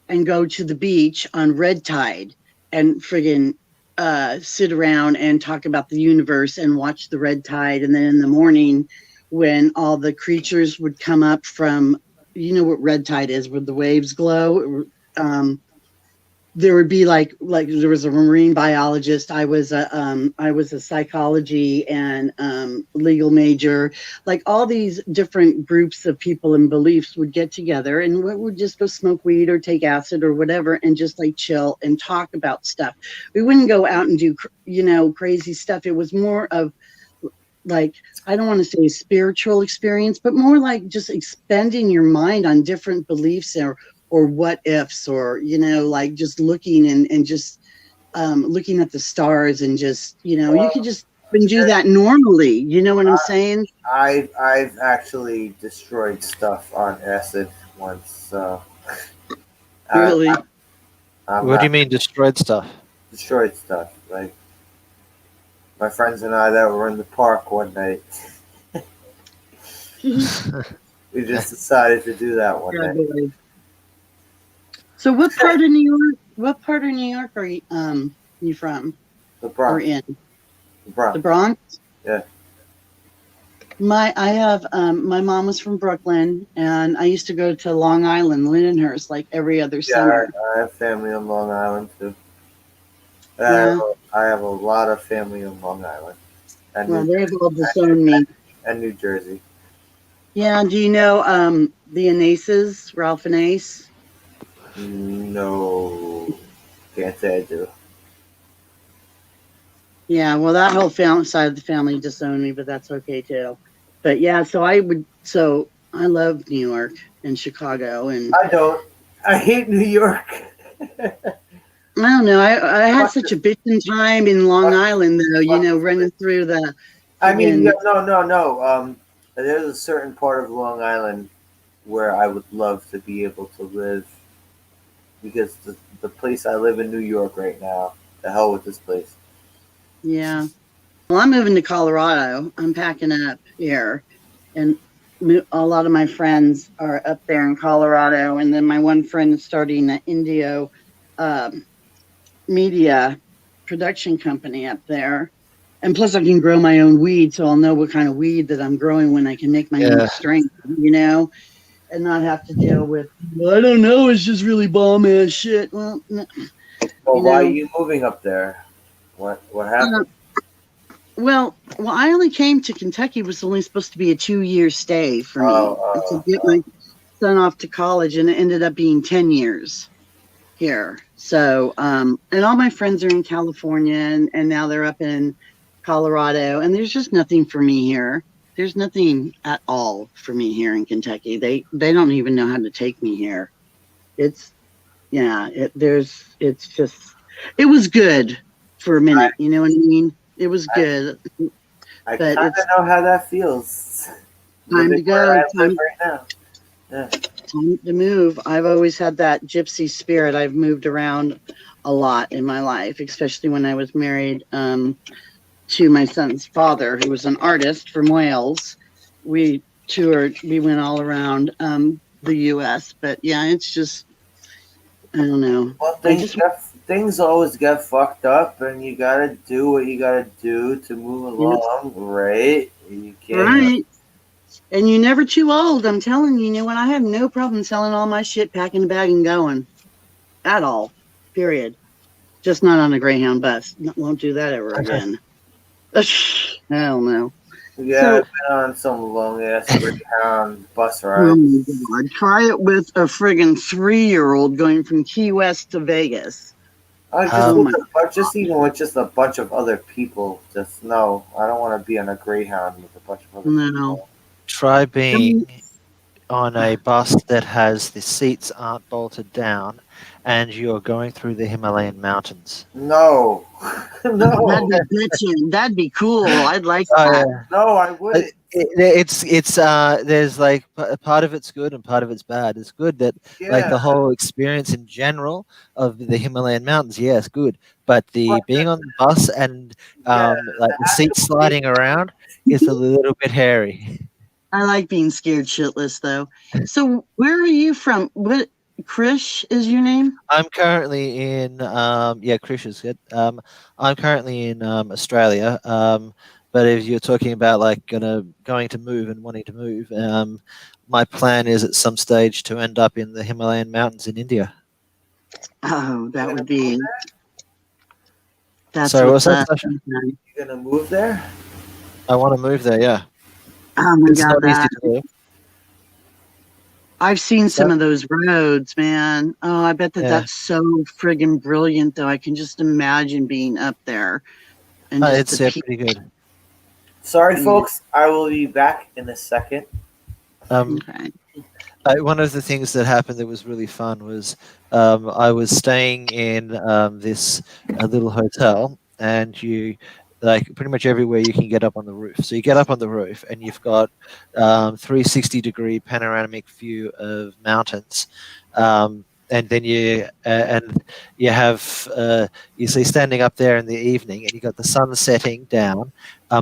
Speaker 3: and go to the beach on red tide and friggin' sit around and talk about the universe and watch the red tide. And then in the morning, when all the creatures would come up from, you know what red tide is, where the waves glow. There would be like there was a marine biologist. I was a psychology and legal major. Like all these different groups of people and beliefs would get together and we would just go smoke weed or take acid or whatever and just like chill and talk about stuff. We wouldn't go out and do crazy stuff. It was more of like, I don't want to say spiritual experience, but more like just expending your mind on different beliefs or what ifs, or like just looking and just looking at the stars and just you could just do that normally. You know what I'm saying?
Speaker 1: I've actually destroyed stuff on acid once, so I,
Speaker 3: Really?
Speaker 1: I'm
Speaker 2: What do you
Speaker 1: not
Speaker 2: mean destroyed stuff?
Speaker 1: destroyed stuff. Like my friends and I that were in the park one night, we just decided to do that one
Speaker 3: Yeah,
Speaker 1: night.
Speaker 3: boy. So what part of New York? What part of New York are you from
Speaker 1: The
Speaker 3: or
Speaker 1: Bronx,
Speaker 3: in?
Speaker 1: the
Speaker 3: The
Speaker 1: Bronx.
Speaker 3: Bronx?
Speaker 1: Yeah.
Speaker 3: I have my mom was from Brooklyn, and I used to go to Long Island, Lindenhurst, like every other
Speaker 1: Yeah,
Speaker 3: summer.
Speaker 1: I have family on Long Island too.
Speaker 3: Yeah,
Speaker 1: I have a lot of family on Long Island and
Speaker 3: well,
Speaker 1: New
Speaker 3: they've all
Speaker 1: and,
Speaker 3: disowned me.
Speaker 1: and New Jersey.
Speaker 3: Yeah, do you know the Anaces, Ralph and Ace?
Speaker 1: No, can't say I do.
Speaker 3: Yeah, well, that whole family side of the family disowned me, but that's okay too. But yeah, so I love New York and Chicago, and
Speaker 1: I don't. I hate New York.
Speaker 3: I don't know. I had
Speaker 1: Fuck
Speaker 3: such
Speaker 1: this-
Speaker 3: a bitchin' time in Long
Speaker 1: fuck-
Speaker 3: Island, though.
Speaker 1: fuck this
Speaker 3: Running
Speaker 1: place.
Speaker 3: through the
Speaker 1: I mean,
Speaker 3: friggin'
Speaker 1: yeah, no. There's a certain part of Long Island where I would love to be able to live because the place I live in New York right now. The hell with this place.
Speaker 3: yeah. Well, I'm moving to Colorado. I'm packing up here, and a lot of my friends are up there in Colorado. And then my one friend is starting an Indio um, media production company up there. And plus, I can grow my own weed, so I'll know what kind of weed that I'm growing when I can make my own
Speaker 2: Yeah.
Speaker 3: strain, and not have to deal with, well, I don't know, it's just really bomb ass shit. Well,
Speaker 1: Well,
Speaker 3: you
Speaker 1: why are
Speaker 3: know.
Speaker 1: you moving up there? What
Speaker 3: Uh,
Speaker 1: happened?
Speaker 3: well, I only came to Kentucky. It was only supposed to be a 2-year stay for me to get my son off to college, and it ended up being 10 years here. So, and all my friends are in California, and now they're up in Colorado, and there's just nothing for me here. There's nothing at all for me here in Kentucky. They don't even know how to take me here. It's yeah. It's just it was good for a minute. You know what I mean? It was
Speaker 1: I,
Speaker 3: good,
Speaker 1: I
Speaker 3: but
Speaker 1: kind
Speaker 3: it's
Speaker 1: of know how that feels.
Speaker 3: time
Speaker 1: Living
Speaker 3: to
Speaker 1: where
Speaker 3: go.
Speaker 1: I live right now. Yeah.
Speaker 3: Time to move. I've always had that gypsy spirit. I've moved around a lot in my life, especially when I was married to my son's father, who was an artist from Wales. We toured, we went all around the U.S., but yeah, it's just, I don't know.
Speaker 1: Well,
Speaker 3: I just,
Speaker 1: things always get fucked up, and you gotta do what you gotta do to move
Speaker 3: yeah,
Speaker 1: along, right? You can't.
Speaker 2: Yeah.
Speaker 3: right. And you're never too old. I'm telling you, you know what? I have no problem selling all my shit, packing the bag, and going at all. Period. Just not on a Greyhound bus. Won't do that ever again. Hell no.
Speaker 1: Yeah,
Speaker 3: So,
Speaker 1: I've been on some long ass Greyhound bus
Speaker 3: oh
Speaker 1: rides.
Speaker 3: my God, try it with a friggin' 3-year-old going from Key West to Vegas.
Speaker 1: I just
Speaker 3: Oh
Speaker 2: Um,
Speaker 1: with
Speaker 3: my
Speaker 1: just even with just a bunch of other people. Just no, I don't want to be on a Greyhound with a bunch of other
Speaker 3: no.
Speaker 1: people.
Speaker 2: try
Speaker 3: I mean,
Speaker 2: being on a bus that has the seats aren't bolted down, and you're going through the Himalayan mountains.
Speaker 1: No,
Speaker 3: that'd
Speaker 1: no,
Speaker 3: be bitchin'. That'd be cool. I'd like
Speaker 2: Oh
Speaker 3: that.
Speaker 2: yeah.
Speaker 1: no, I wouldn't.
Speaker 2: It's there's like part of it's good and part of it's bad. It's good that like
Speaker 1: Yeah,
Speaker 2: the whole experience in general of the Himalayan mountains, yes, good. But the
Speaker 1: but
Speaker 2: being on the bus and
Speaker 1: yeah,
Speaker 2: like
Speaker 1: the
Speaker 2: the seat
Speaker 1: actual being
Speaker 2: sliding around is a little bit hairy.
Speaker 3: I like being scared shitless though. So where are you from? What Krish is your name?
Speaker 2: I'm currently in yeah, Krish is good. I'm currently in Australia. But if you're talking about like going to move and wanting to move, my plan is at some stage to end up in the Himalayan mountains in India.
Speaker 3: Oh,
Speaker 1: you're
Speaker 3: that would
Speaker 1: gonna move
Speaker 3: be
Speaker 1: there.
Speaker 3: that's
Speaker 2: So what's
Speaker 3: what's
Speaker 2: that,
Speaker 3: up.
Speaker 2: Sasha?
Speaker 1: You're gonna move there.
Speaker 2: I want to move there. Yeah,
Speaker 3: Oh my
Speaker 2: it's
Speaker 3: God,
Speaker 2: not easy
Speaker 3: that
Speaker 2: to live.
Speaker 3: I've seen some
Speaker 2: So
Speaker 3: of those roads, man. Oh, I bet that
Speaker 2: yeah,
Speaker 3: that's so friggin' brilliant though. I can just imagine being up there and just the
Speaker 2: it's
Speaker 3: people.
Speaker 2: pretty good.
Speaker 1: Sorry,
Speaker 3: Yeah,
Speaker 1: folks. I will be back in a second.
Speaker 2: Um,
Speaker 3: okay.
Speaker 2: One of the things that happened that was really fun was I was staying in this little hotel, and you like pretty much everywhere you can get up on the roof. So you get up on the roof, and you've got 360-degree panoramic view of mountains. And then you have you see standing up there in the evening, and you got the sun setting down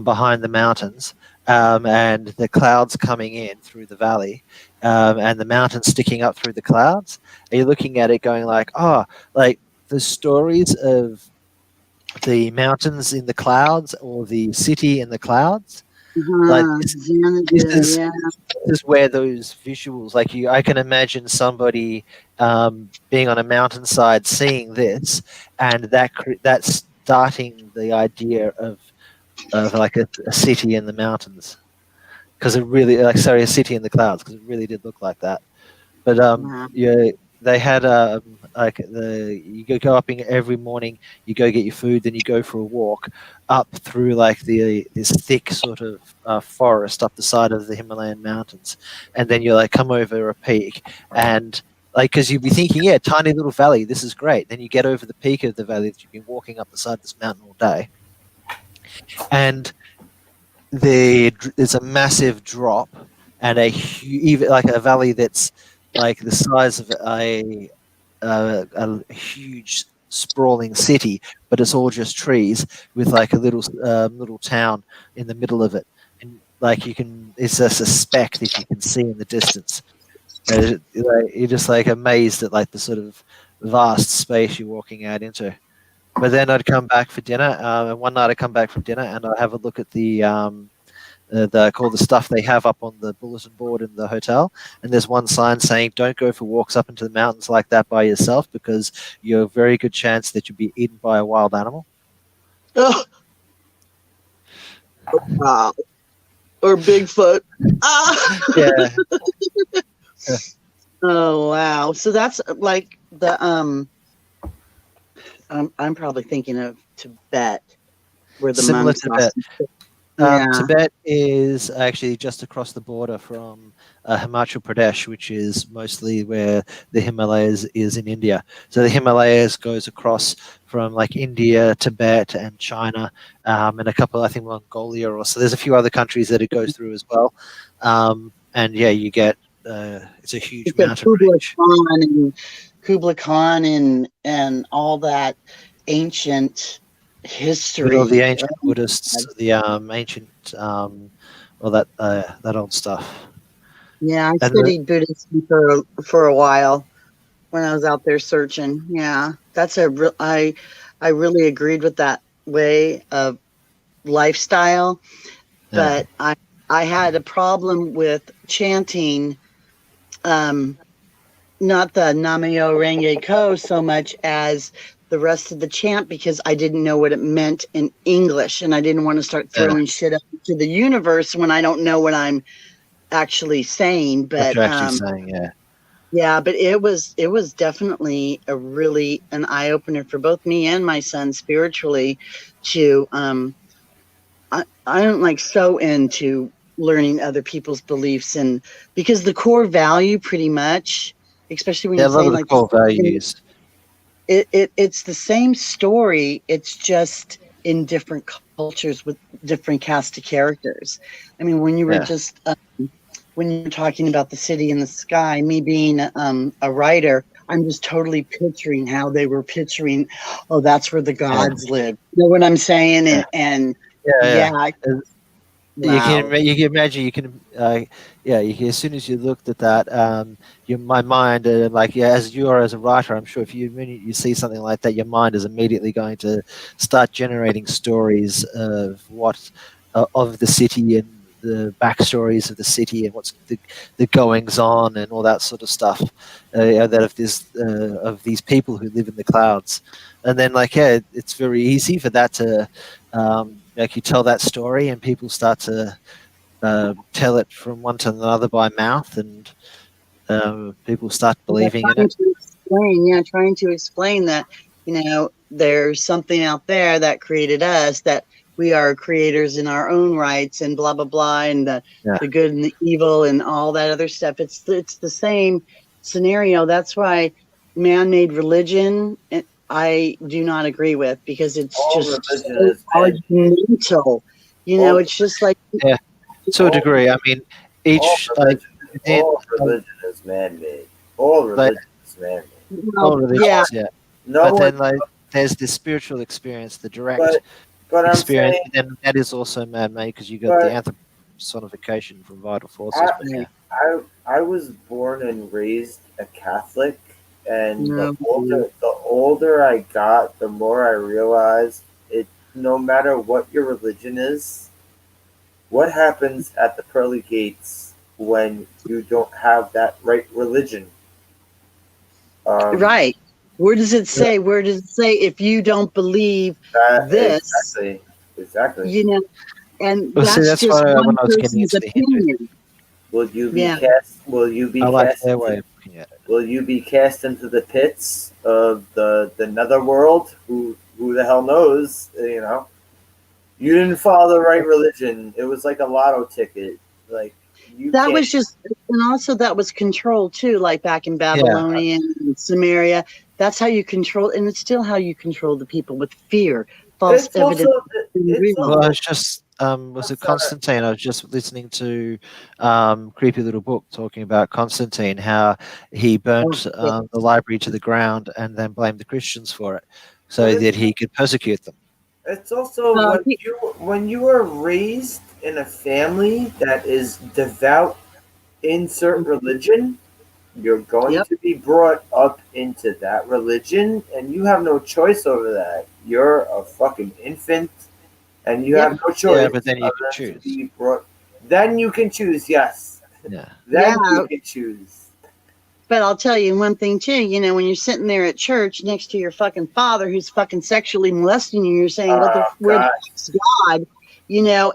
Speaker 2: behind the mountains, and the clouds coming in through the valley, and the mountain sticking up through the clouds. And you're looking at it going like, oh, like the stories of the mountains in the clouds or the city in the clouds. Like this
Speaker 3: Xanadu,
Speaker 2: is
Speaker 3: yeah.
Speaker 2: this is where those visuals, like I can imagine somebody being on a mountainside seeing this, and that's starting the idea of like a city in the mountains, because it really, like, sorry, a city in the clouds, because it really did look like that. But
Speaker 3: Wow.
Speaker 2: yeah, they had like you go up in every morning, you go get your food, then you go for a walk up through like this thick sort of forest up the side of the Himalayan mountains, and then you like come over a peak, and like, because you'd be thinking, yeah, tiny little valley, this is great. Then you get over the peak of the valley that you've been walking up the side of this mountain all day, and there's a massive drop, and even like a valley that's like the size of a huge sprawling city, but it's all just trees with like a little town in the middle of it, and like it's just a speck that you can see in the distance. And you're just like amazed at like the sort of vast space you're walking out into. But then I'd come back for dinner, and one night I come back from dinner and I have a look at all the stuff they have up on the bulletin board in the hotel, and there's one sign saying, "Don't go for walks up into the mountains like that by yourself, because you're a very good chance that you'll be eaten by a wild animal."
Speaker 3: Oh, wow. Or Bigfoot. Ah!
Speaker 2: Yeah,
Speaker 3: Oh wow. So that's like the I'm probably thinking of Tibet where the
Speaker 2: similar
Speaker 3: monks
Speaker 2: to
Speaker 3: lost.
Speaker 2: Tibet.
Speaker 3: Yeah.
Speaker 2: Tibet is actually just across the border from Himachal Pradesh, which is mostly where the Himalayas is in India. So the Himalayas goes across from like India, Tibet, and China, and a couple, I think, Mongolia, or so. There's a few other countries that it goes through as well. And yeah, you get it's a huge
Speaker 3: It's a
Speaker 2: mountain
Speaker 3: Kubla
Speaker 2: range.
Speaker 3: Khan and Kublai Khan and all that ancient
Speaker 2: With all the
Speaker 3: history.
Speaker 2: ancient Buddhists, the ancient, all that old stuff.
Speaker 3: Yeah, I
Speaker 2: And the,
Speaker 3: studied Buddhism for a while when I was out there searching. Yeah, that's I really agreed with that way of lifestyle,
Speaker 2: yeah,
Speaker 3: but I had a problem with chanting um not the Namyo Renge Ko so much as the rest of the chant because I didn't know what it meant in English and I didn't want to start
Speaker 2: yeah.
Speaker 3: throwing shit up to the universe when I don't know what I'm actually saying.
Speaker 2: What
Speaker 3: But
Speaker 2: you're actually saying, yeah.
Speaker 3: yeah, but it was definitely a really an eye opener for both me and my son spiritually to I'm like so into learning other people's beliefs and because the core value pretty much, especially when
Speaker 2: Yeah,
Speaker 3: you're
Speaker 2: a lot
Speaker 3: saying
Speaker 2: of the
Speaker 3: like
Speaker 2: core values.
Speaker 3: it's the same story, it's just in different cultures with different cast of characters. I mean, when you were
Speaker 2: Yeah,
Speaker 3: just when you were talking about the city in the sky, me being a writer, I'm just totally picturing how they were picturing, oh, that's where the
Speaker 2: yeah,
Speaker 3: gods live. You know what I'm saying?
Speaker 2: yeah,
Speaker 3: And
Speaker 2: yeah,
Speaker 3: yeah,
Speaker 2: yeah.
Speaker 3: wow.
Speaker 2: You can imagine yeah as soon as you looked at that my mind like yeah as you are as a writer I'm sure if you when you see something like that your mind is immediately going to start generating stories of what of the city and the backstories of the city and what's the goings on and all that sort of stuff that of this of these people who live in the clouds and then like yeah it's very easy for that to like you tell that story and people start to tell it from one to another by mouth and people start
Speaker 3: Yeah,
Speaker 2: believing in
Speaker 3: trying
Speaker 2: it.
Speaker 3: to explain, yeah, trying to explain that, there's something out there that created us, that we are creators in our own rights and blah blah blah and
Speaker 2: Yeah,
Speaker 3: the good and the evil and all that other stuff. It's the same scenario. That's why man-made religion I do not agree with because it's
Speaker 1: All
Speaker 3: just
Speaker 1: religion
Speaker 3: so
Speaker 1: is man.
Speaker 3: argumental.
Speaker 1: All
Speaker 3: It's just like
Speaker 2: yeah, to a
Speaker 1: all
Speaker 2: degree. I mean,
Speaker 1: all
Speaker 2: each
Speaker 1: religion
Speaker 2: within
Speaker 1: all religion is man-made. All
Speaker 2: like
Speaker 1: religion is man-made.
Speaker 3: well,
Speaker 2: all
Speaker 1: No
Speaker 3: yeah,
Speaker 2: religions, yeah.
Speaker 1: no
Speaker 2: But
Speaker 1: one
Speaker 2: then like there's the spiritual experience, the direct
Speaker 1: but but I'm
Speaker 2: experience,
Speaker 1: saying
Speaker 2: and then that is also man-made because you got the
Speaker 1: but
Speaker 2: anthropersonification from vital forces.
Speaker 1: I
Speaker 2: But yeah,
Speaker 1: I was born and raised a Catholic, and
Speaker 3: no,
Speaker 1: the older I got, the more I realized it. No matter what your religion is, what happens at the pearly gates when you don't have that right religion? Um,
Speaker 3: right. Where does it say? Where does it say if you don't believe
Speaker 1: that
Speaker 3: this,
Speaker 1: exactly.
Speaker 3: you know, and
Speaker 2: well, see,
Speaker 3: that's
Speaker 2: that's
Speaker 3: just
Speaker 2: why when
Speaker 3: one
Speaker 2: I was getting
Speaker 3: person's
Speaker 2: into the Hindu
Speaker 3: opinion.
Speaker 2: thing,
Speaker 1: Will you be
Speaker 3: Yeah.
Speaker 1: cast? Will you be
Speaker 2: I like
Speaker 1: cast
Speaker 2: their
Speaker 1: into?
Speaker 2: way of looking at it.
Speaker 1: Will you be cast into the pits of the netherworld? Who the hell knows? You didn't follow the right religion. It was like a lotto ticket. Like you
Speaker 3: That
Speaker 1: can't.
Speaker 3: was just, and also that was control too, like back in
Speaker 2: Yeah,
Speaker 3: Babylonian and Samaria. That's how you control, and it's still how you control the people with fear, false
Speaker 1: It's also
Speaker 3: evidence, and
Speaker 1: it's
Speaker 3: real.
Speaker 2: well, I
Speaker 1: also
Speaker 2: was just was
Speaker 1: I'm
Speaker 2: it
Speaker 1: sorry.
Speaker 2: Constantine? I was just listening to creepy little book talking about Constantine, how he
Speaker 3: Oh,
Speaker 2: burnt
Speaker 3: yeah.
Speaker 2: the library to the ground and then blamed the Christians for it,
Speaker 1: But
Speaker 2: so that he could persecute them.
Speaker 1: it's also
Speaker 3: Uh,
Speaker 1: when you are raised in a family that is devout, insert religion, you're going
Speaker 3: yep.
Speaker 1: to be brought up into that religion, and you have no choice over that. You're a fucking infant, and you
Speaker 3: Yep.
Speaker 1: have no
Speaker 2: Yeah,
Speaker 1: choice
Speaker 2: but then you
Speaker 1: other
Speaker 2: can
Speaker 1: than to
Speaker 2: choose.
Speaker 1: be brought. Then you can choose. Yes,
Speaker 2: Yeah,
Speaker 3: Yeah.
Speaker 1: then you can choose.
Speaker 3: But I'll tell you one thing too, when you're sitting there at church next to your fucking father who's fucking sexually molesting you, you're saying,
Speaker 1: Oh
Speaker 3: where the
Speaker 1: God,
Speaker 3: fuck's God?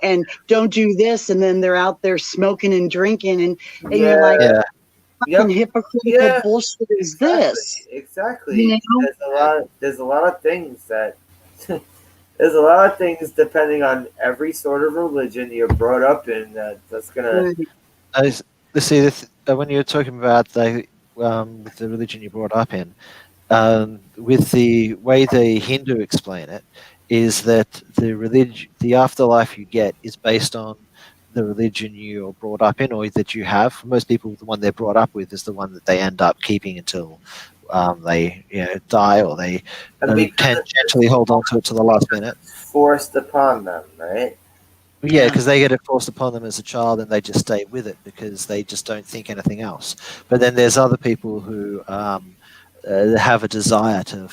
Speaker 3: And don't do this, and then they're out there smoking and drinking, and you're like,
Speaker 1: yeah,
Speaker 2: yeah.
Speaker 3: fucking
Speaker 1: yep,
Speaker 3: hypocritical
Speaker 1: yeah,
Speaker 3: bullshit is
Speaker 1: exactly,
Speaker 3: this? You
Speaker 1: exactly.
Speaker 3: know?
Speaker 1: There's a lot of things that. There's a lot of things depending on every sort of religion you're brought up in that's gonna.
Speaker 3: Right.
Speaker 2: I s- see when you're talking about with the religion you brought up in, with the way the Hindu explain it, is that the afterlife you get is based on the religion you're brought up in or that you have. For most people, the one they're brought up with is the one that they end up keeping until they die, or they
Speaker 1: And because
Speaker 2: tangentially hold on to it to the last minute.
Speaker 1: it's forced upon them, right?
Speaker 2: Yeah, because they get it forced upon them as a child, and they just stay with it because they just don't think anything else. But then there's other people who have a desire to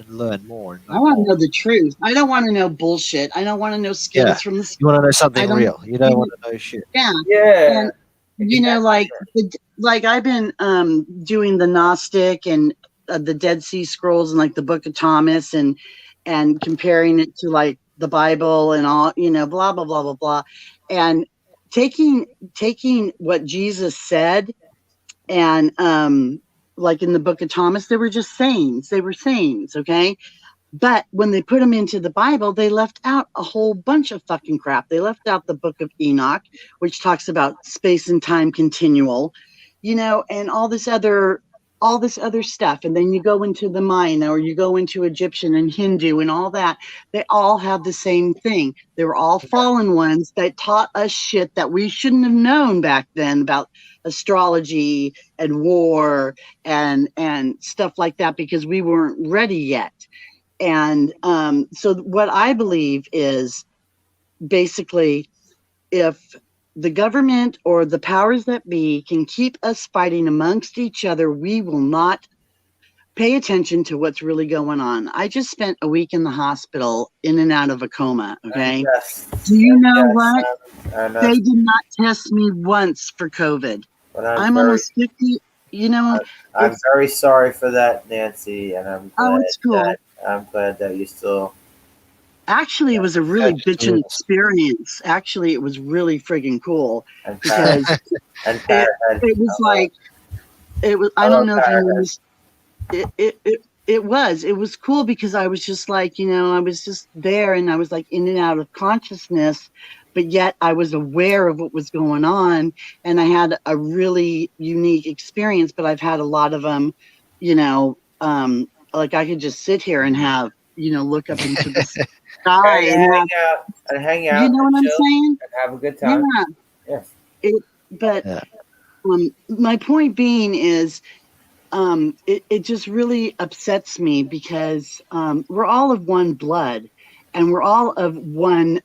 Speaker 2: learn more and
Speaker 3: I
Speaker 2: know
Speaker 3: want to
Speaker 2: more.
Speaker 3: know the truth. I don't want to know bullshit. I don't want to know
Speaker 2: Yeah,
Speaker 3: Skittles from the.
Speaker 2: you want to know
Speaker 3: I
Speaker 2: something
Speaker 3: don't.
Speaker 2: real. You don't want to know shit.
Speaker 3: Yeah,
Speaker 1: Yeah,
Speaker 3: and
Speaker 1: exactly.
Speaker 3: like I've been doing the Gnostic and the Dead Sea Scrolls and like the Book of Thomas and comparing it to like the Bible and all, blah blah blah blah blah, and taking what Jesus said and like in the Book of Thomas, they were just sayings. They were sayings, okay? But when they put them into the Bible, they left out a whole bunch of fucking crap. They left out the book of Enoch, which talks about space and time continual, and all this other stuff. And then you go into the Mayan or you go into Egyptian and Hindu and all that. They all have the same thing. They were all fallen ones that taught us shit that we shouldn't have known back then about astrology and war and stuff like that because we weren't ready yet. And so what I believe is basically if the government or the powers that be can keep us fighting amongst each other, we will not pay attention to what's really going on. I just spent a week in the hospital in and out of a coma. Okay.
Speaker 1: Yes.
Speaker 3: Do you know
Speaker 1: Yes,
Speaker 3: what?
Speaker 1: and
Speaker 3: They did not test me once for COVID.
Speaker 1: but
Speaker 3: I'm almost 50.
Speaker 1: I'm very sorry for that, Nancy, and
Speaker 3: It's cool.
Speaker 1: I'm glad that you still.
Speaker 3: Actually, it was a really bitchin' experience. Actually, it was really friggin' cool because it was like it was. I don't know if you know this. It was cool because I was just like I was just there and I was like in and out of consciousness, but yet I was aware of what was going on and I had a really unique experience. But I've had a lot of them, like I could just sit here and have look up into the sky
Speaker 1: and hang out,
Speaker 3: you know
Speaker 1: and
Speaker 3: what I'm
Speaker 1: chill
Speaker 3: saying?
Speaker 1: and have a good time.
Speaker 3: Yeah.
Speaker 1: Yes.
Speaker 3: But my point being is it just really upsets me because we're all of one blood and we're all of one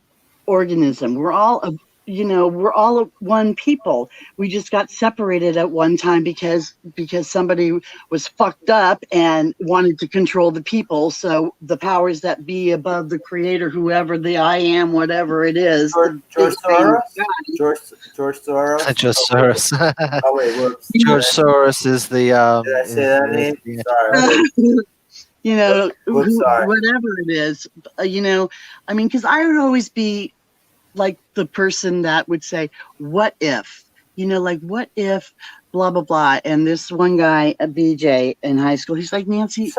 Speaker 3: organism. We're all of we're all of one people. We just got separated at one time because somebody was fucked up and wanted to control the people. So the powers that be above the creator, whoever the I am, whatever it is,
Speaker 1: George Soros. George Soros.
Speaker 2: George Soros.
Speaker 1: Oh wait, whoops.
Speaker 2: George Soros is the.
Speaker 1: Did I say that name? Sorry.
Speaker 3: Whatever it is, I mean, because I would always be like the person that would say, what if, like, what if blah, blah, blah. And this one guy, a BJ in high school, he's like, Nancy,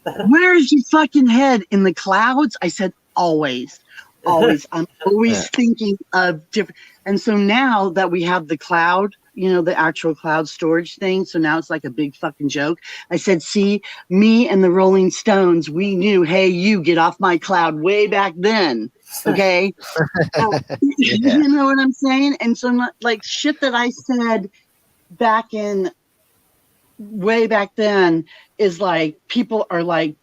Speaker 3: where is your fucking head? In the clouds? I said, always. I'm always thinking of different. And so now that we have the cloud, the actual cloud storage thing. So now it's like a big fucking joke. I said, see, me and the Rolling Stones, we knew, hey, you get off my cloud way back then. Okay. You know what I'm saying? And so like shit that I said back in way back then is like people are like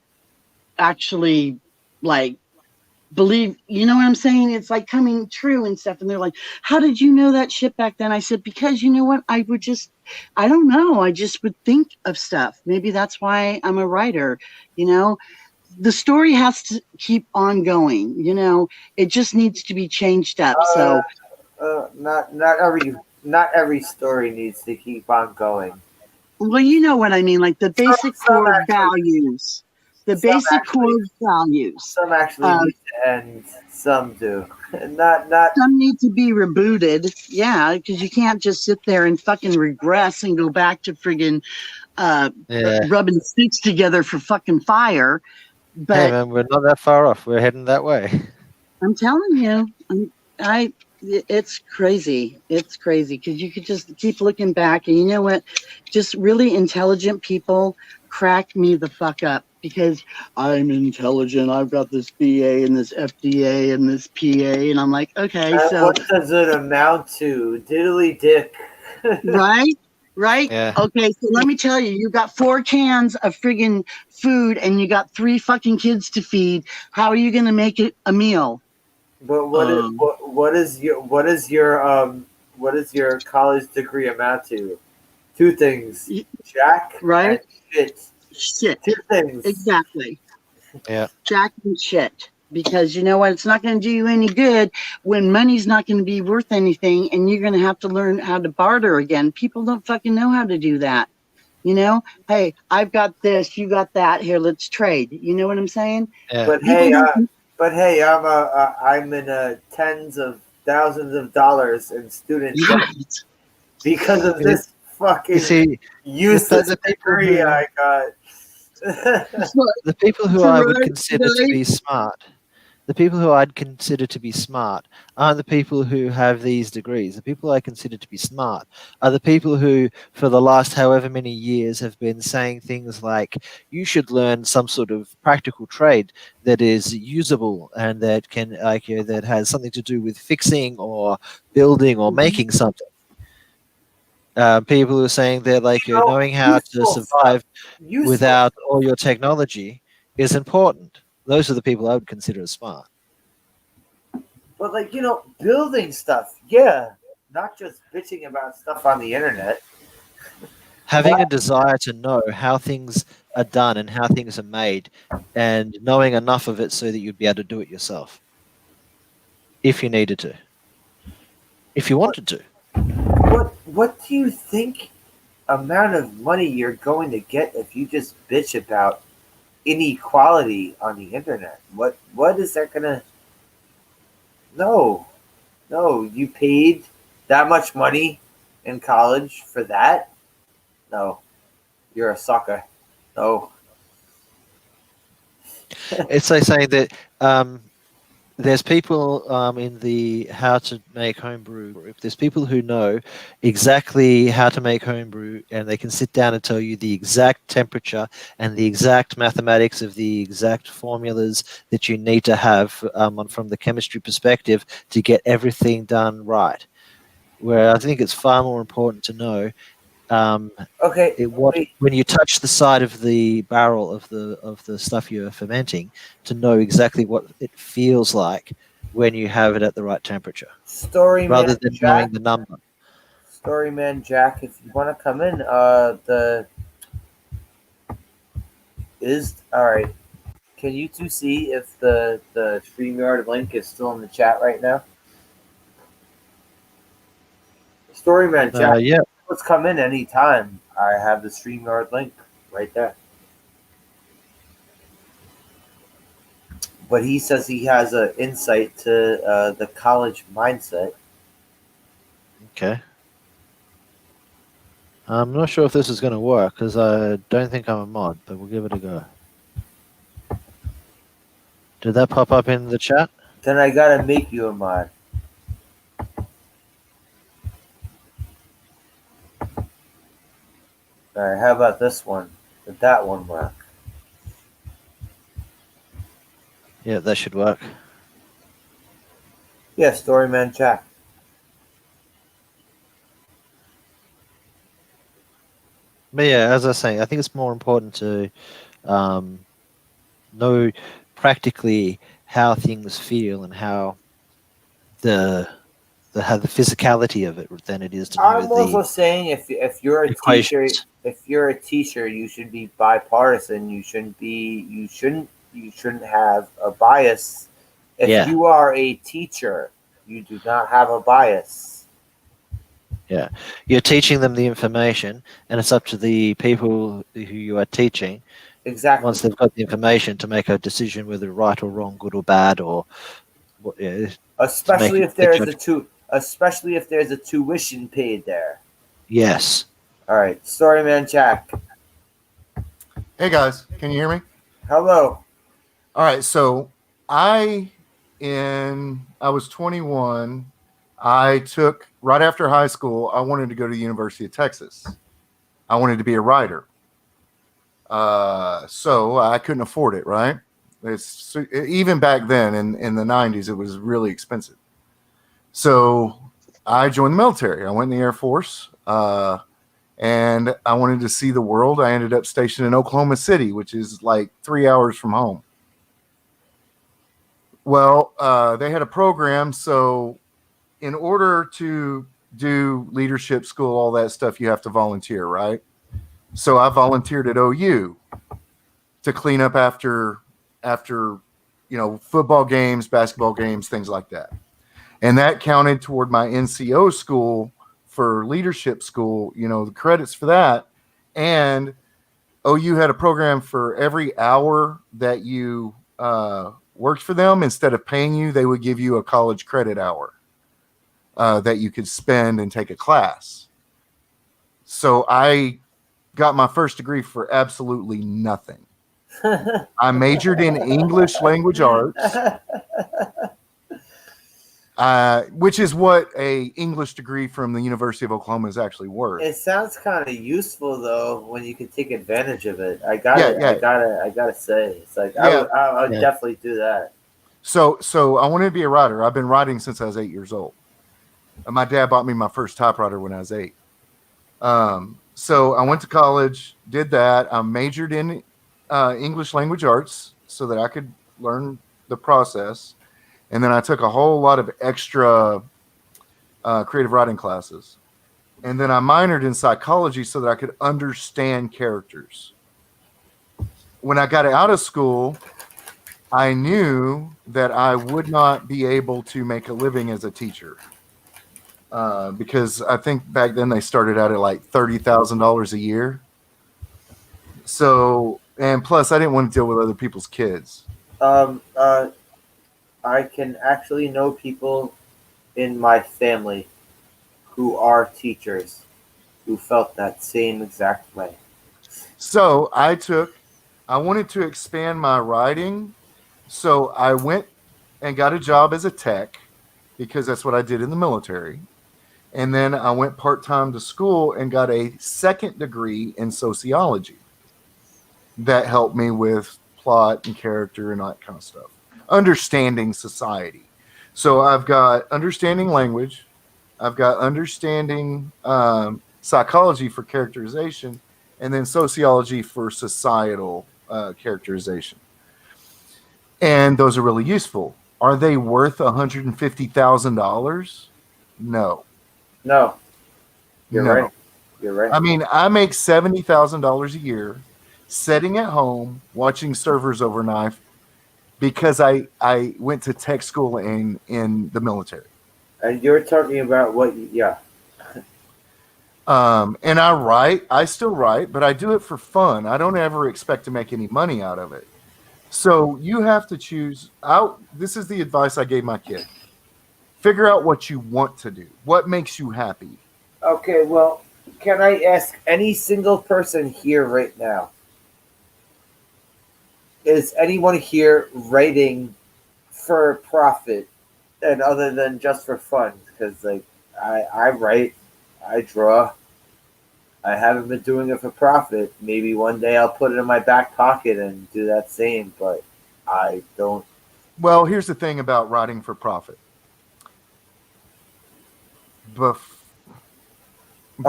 Speaker 3: actually like believe, you know what I'm saying? It's like coming true and stuff. And they're like, how did you know that shit back then? I said, because you know what? I don't know. I just would think of stuff. Maybe that's why I'm a writer, the story has to keep on going, it just needs to be changed up. So
Speaker 1: not every story needs to keep on going.
Speaker 3: Well, you know what I mean, like the basic core values. The basic core values.
Speaker 1: Some actually need to end. Some do. Not.
Speaker 3: Some need to be rebooted. Yeah, because you can't just sit there and fucking regress and go back to friggin' rubbing sticks together for fucking fire. But
Speaker 2: hey man, we're not that far off. We're heading that way.
Speaker 3: I'm telling you, it's crazy. It's crazy because you could just keep looking back, and you know what? Just really intelligent people crack me the fuck up because I'm intelligent. I've got this BA and this FDA and this PA, and I'm like, okay, so
Speaker 1: what does it amount to? Diddly dick.
Speaker 3: Right? right?
Speaker 2: Yeah.
Speaker 3: Okay, so let me tell you, you got 4 cans of friggin' food and you got 3 fucking kids to feed. How are you going to make it a meal?
Speaker 1: But
Speaker 3: Um,
Speaker 1: what is your college degree amount to? Two things: Jack
Speaker 3: right?
Speaker 1: and shit.
Speaker 3: Shit.
Speaker 1: Two things.
Speaker 3: Exactly.
Speaker 2: Yeah.
Speaker 3: Jack and shit. Because you know what? It's not going to do you any good when money's not going to be worth anything and you're going to have to learn how to barter again. People don't fucking know how to do that. You know, hey, I've got this, you got that. Here, let's trade. You know what I'm saying?
Speaker 2: Yeah.
Speaker 1: But
Speaker 3: People
Speaker 1: hey,
Speaker 3: don't.
Speaker 1: I'm in tens of thousands of dollars in student debt because of
Speaker 2: You
Speaker 1: this fucking
Speaker 2: see,
Speaker 1: useless
Speaker 2: the people
Speaker 1: degree
Speaker 2: who
Speaker 1: I got.
Speaker 2: the people who
Speaker 3: So,
Speaker 2: I would
Speaker 3: right,
Speaker 2: consider to be smart, the people who I'd consider to be smart aren't the people who have these degrees. The people I consider to be smart are the people who, for the last however many years, have been saying things like, you should learn some sort of practical trade that is usable and that can, like, that has something to do with fixing or building or making something. People who are saying that, like, knowing how to
Speaker 1: Useful stuff.
Speaker 2: survive
Speaker 1: Useful
Speaker 2: without
Speaker 1: stuff.
Speaker 2: all your technology is important. Those are the people I would consider as smart.
Speaker 1: But building stuff, yeah. Not just bitching about stuff on the internet.
Speaker 2: Having a desire to know how things are done and how things are made, and knowing enough of it so that you'd be able to do it yourself if you needed to, if you
Speaker 1: What
Speaker 2: wanted to.
Speaker 1: what do you think amount of money you're going to get if you just bitch about inequality on the internet? What is that gonna no. No, you paid that much money in college for that? No, you're a sucker. No.
Speaker 2: It's like saying that there's people in the how to make homebrew group. There's people who know exactly how to make homebrew, and they can sit down and tell you the exact temperature and the exact mathematics of the exact formulas that you need to have from the chemistry perspective to get everything done right. Where I think it's far more important to know um,
Speaker 1: Okay,
Speaker 2: what
Speaker 1: wait.
Speaker 2: when you touch the side of the barrel of the stuff you're fermenting, to know exactly what it feels like when you have it at the right temperature, rather
Speaker 1: Storyman
Speaker 2: than knowing
Speaker 1: Jack.
Speaker 2: the number.
Speaker 1: Storyman Jack, if you want to come in, the is all right. Can you two see if the StreamYard link is still in the chat right now? Storyman Jack,
Speaker 2: Yeah,
Speaker 1: let's come in anytime. I have the StreamYard link right there. But he says he has an insight to the college mindset.
Speaker 2: okay. I'm not sure if this is going to work because I don't think I'm a mod, but we'll give it a go. Did that pop up in the chat?
Speaker 1: Then I gotta make you a mod. All right, how about this one? Did that one work?
Speaker 2: Yeah, that should work.
Speaker 1: Yeah, Storyman Jack.
Speaker 2: But yeah, as I was saying, I think it's more important to um, know practically how things feel and how the how the physicality of it than it is to know
Speaker 1: I'm
Speaker 2: the
Speaker 1: also saying if you're a teacher,
Speaker 2: equations.
Speaker 1: if you're a teacher, you should be bipartisan. You shouldn't have a bias. If
Speaker 2: Yeah,
Speaker 1: you are a teacher, you do not have a bias.
Speaker 2: yeah. You're teaching them the information, and it's up to the people who you are teaching,
Speaker 1: Exactly.
Speaker 2: once they've got the information, to make a decision whether right or wrong, good or bad, or yeah, to make
Speaker 1: Especially if
Speaker 2: a
Speaker 1: there's
Speaker 2: judgment.
Speaker 1: especially if there's a tuition paid there.
Speaker 2: Yes.
Speaker 1: All right, Storyman Jack.
Speaker 4: Hey guys, can you hear me?
Speaker 1: Hello.
Speaker 4: All right, so I I was 21. I took right after high school. I wanted to go to the University of Texas. I wanted to be a writer. So I couldn't afford it. Right? It's even back then in the 90s, it was really expensive. So I joined the military. I went in the Air Force. and I wanted to see the world. I ended up stationed in Oklahoma City, which is like 3 hours from home. Well, they had a program, so in order to do leadership school, all that stuff, you have to volunteer, right? So I volunteered at OU to clean up after football games, basketball games, things like that. And that counted toward my NCO school for leadership school, the credits for that. And OU had a program for every hour that you worked for them. Instead of paying you, they would give you a college credit hour that you could spend and take a class. So I got my first degree for absolutely nothing. I majored in English language arts, which is what a English degree from the University of Oklahoma is actually worth.
Speaker 1: It sounds kind of useful though when you can take advantage of it. I gotta say, it's like I would definitely do that.
Speaker 4: So I wanted to be a writer. I've been writing since I was 8 years old. My dad bought me my first typewriter when I was 8. So I went to college, did that. I majored in English language arts so that I could learn the process. And then I took a whole lot of extra creative writing classes. And then I minored in psychology so that I could understand characters. When I got out of school, I knew that I would not be able to make a living as a teacher. Because I think back then they started out at like $30,000 a year. So, and plus I didn't want to deal with other people's kids.
Speaker 1: I can actually know people in my family who are teachers who felt that same exact way.
Speaker 4: So I wanted to expand my writing. So I went and got a job as a tech because that's what I did in the military. And then I went part-time to school and got a second degree in sociology that helped me with plot and character and all that kind of stuff. Understanding society. So I've got understanding language. I've got understanding psychology for characterization, and then sociology for societal characterization. And those are really useful. Are they worth $150,000? No.
Speaker 1: No. You're right. You're right.
Speaker 4: I mean, I make $70,000 a year sitting at home watching servers overnight because I went to tech school in the military.
Speaker 1: And you're talking about what? Yeah.
Speaker 4: And I still write, but I do it for fun. I don't ever expect to make any money out of it. So you have to choose out. This is the advice I gave my kid. Figure out what you want to do. What makes you happy?
Speaker 1: Okay, well, can I ask any single person here right now? Is anyone here writing for profit and other than just for fun? Because like I write, I draw. I haven't been doing it for profit. Maybe one day I'll put it in my back pocket and do that same, but I don't.
Speaker 4: Well, here's the thing about writing for profit.
Speaker 1: Oh,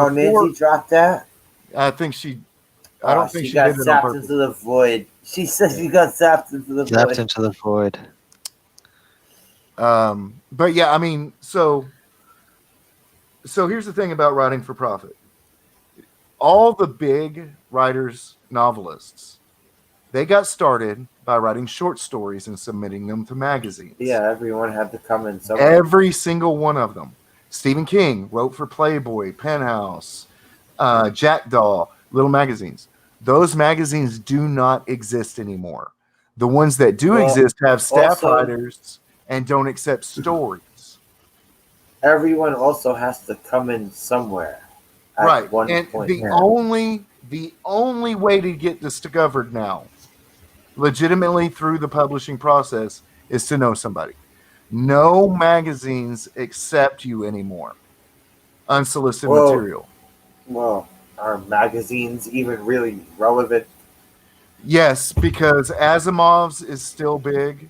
Speaker 1: Nancy dropped that?
Speaker 4: I think she. I don't think she
Speaker 1: got
Speaker 4: did it on
Speaker 1: zapped
Speaker 4: purpose.
Speaker 1: into the void. She said she got zapped into the void.
Speaker 2: Zapped into the void.
Speaker 4: But yeah, I mean, so here's the thing about writing for profit. All the big writers, novelists, they got started by writing short stories and submitting them to magazines.
Speaker 1: Yeah, everyone had to come in somewhere.
Speaker 4: Every single one of them. Stephen King wrote for Playboy, Penthouse, Jackdaw, little magazines. Those magazines do not exist anymore. The ones that do exist have staff writers and don't accept stories.
Speaker 1: Everyone also has to come in somewhere.
Speaker 4: Right.
Speaker 1: One
Speaker 4: and
Speaker 1: point.
Speaker 4: the only way to get discovered now, legitimately through the publishing process, is to know somebody. No magazines accept you anymore. Unsolicited material.
Speaker 1: Well, are magazines even really relevant?
Speaker 4: Yes, because Asimov's is still big.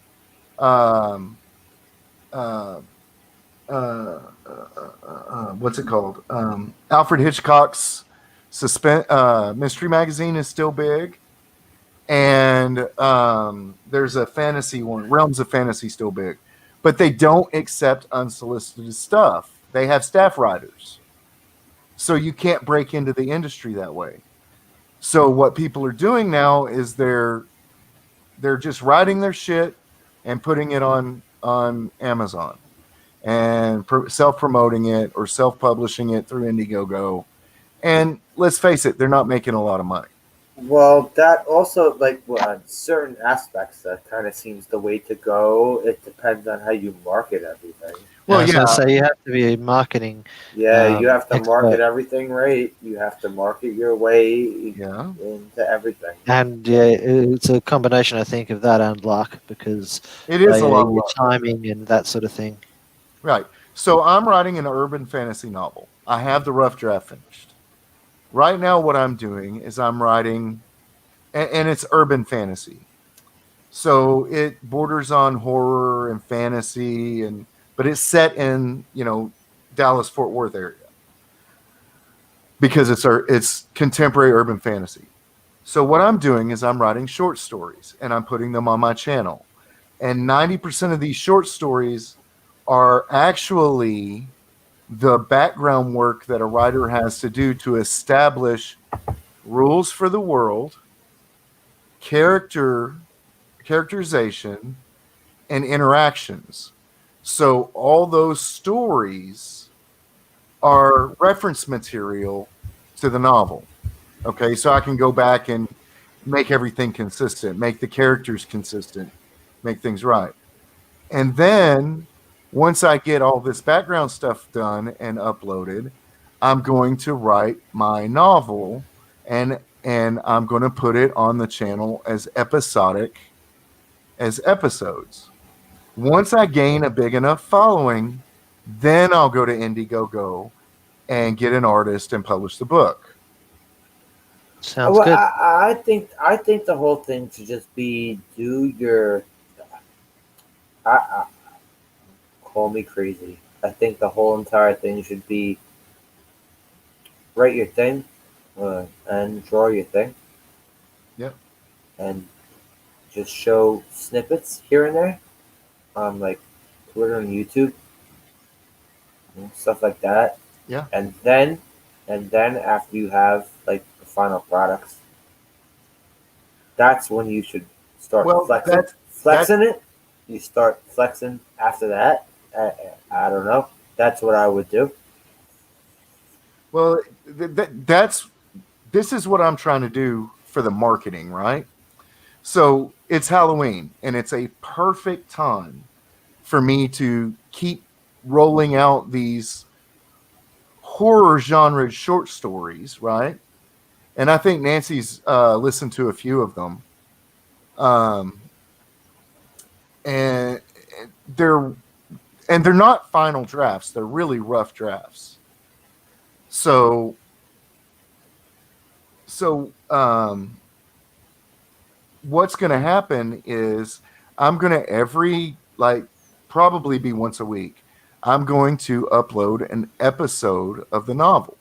Speaker 4: What's it called? Alfred Hitchcock's Mystery Magazine is still big, and there's a fantasy one, Realms of Fantasy, still big, but they don't accept unsolicited stuff. They have staff writers, so you can't break into the industry that way. So what people are doing now is they're just writing their shit and putting it on Amazon and self promoting it or self publishing it through Indiegogo. And let's face it, they're not making a lot of money.
Speaker 1: Well, that also, like, well, on certain aspects, that kind of seems the way to go. It depends on how you market everything.
Speaker 4: Well,
Speaker 2: I was
Speaker 4: yeah,
Speaker 2: gonna say you have to be marketing.
Speaker 1: Yeah, you have to
Speaker 2: expert.
Speaker 1: market everything right. You have to market your way
Speaker 4: yeah.
Speaker 1: into everything.
Speaker 2: And yeah, it's a combination, I think, of that and luck, because
Speaker 4: It is a lot of
Speaker 2: your
Speaker 4: luck.
Speaker 2: timing and that sort of thing.
Speaker 4: Right. So I'm writing an urban fantasy novel. I have the rough draft finished. Right now, what I'm doing is I'm writing, and it's urban fantasy. So it borders on horror and fantasy, but it's set in Dallas Fort Worth area because it's contemporary urban fantasy. So what I'm doing is I'm writing short stories and I'm putting them on my channel. And 90% of these short stories are actually the background work that a writer has to do to establish rules for the world, characterization, and interactions. So all those stories are reference material to the novel. Okay, so I can go back and make everything consistent, make the characters consistent, make things right. And then once I get all this background stuff done and uploaded, I'm going to write my novel and I'm going to put it on the channel as episodic as episodes. Once I gain a big enough following, then I'll go to Indiegogo and get an artist and publish the book.
Speaker 2: Sounds
Speaker 1: Well,
Speaker 2: good.
Speaker 1: I think the whole thing should just be do your. I call me crazy. I think the whole entire thing should be write your thing, and draw your thing.
Speaker 4: Yep.
Speaker 1: And just show snippets here and there on like Twitter and YouTube, stuff like that.
Speaker 4: Yeah.
Speaker 1: And then after you have like the final products, that's when you should start flexing it. You start flexing after that. I don't know. That's what I would do.
Speaker 4: Well, this is what I'm trying to do for the marketing, right? So it's Halloween, and it's a perfect time for me to keep rolling out these horror genre short stories, right? And I think Nancy's listened to a few of them. And they're not final drafts. They're really rough drafts. So what's going to happen is I'm going to probably be once a week, I'm going to upload an episode of the novel.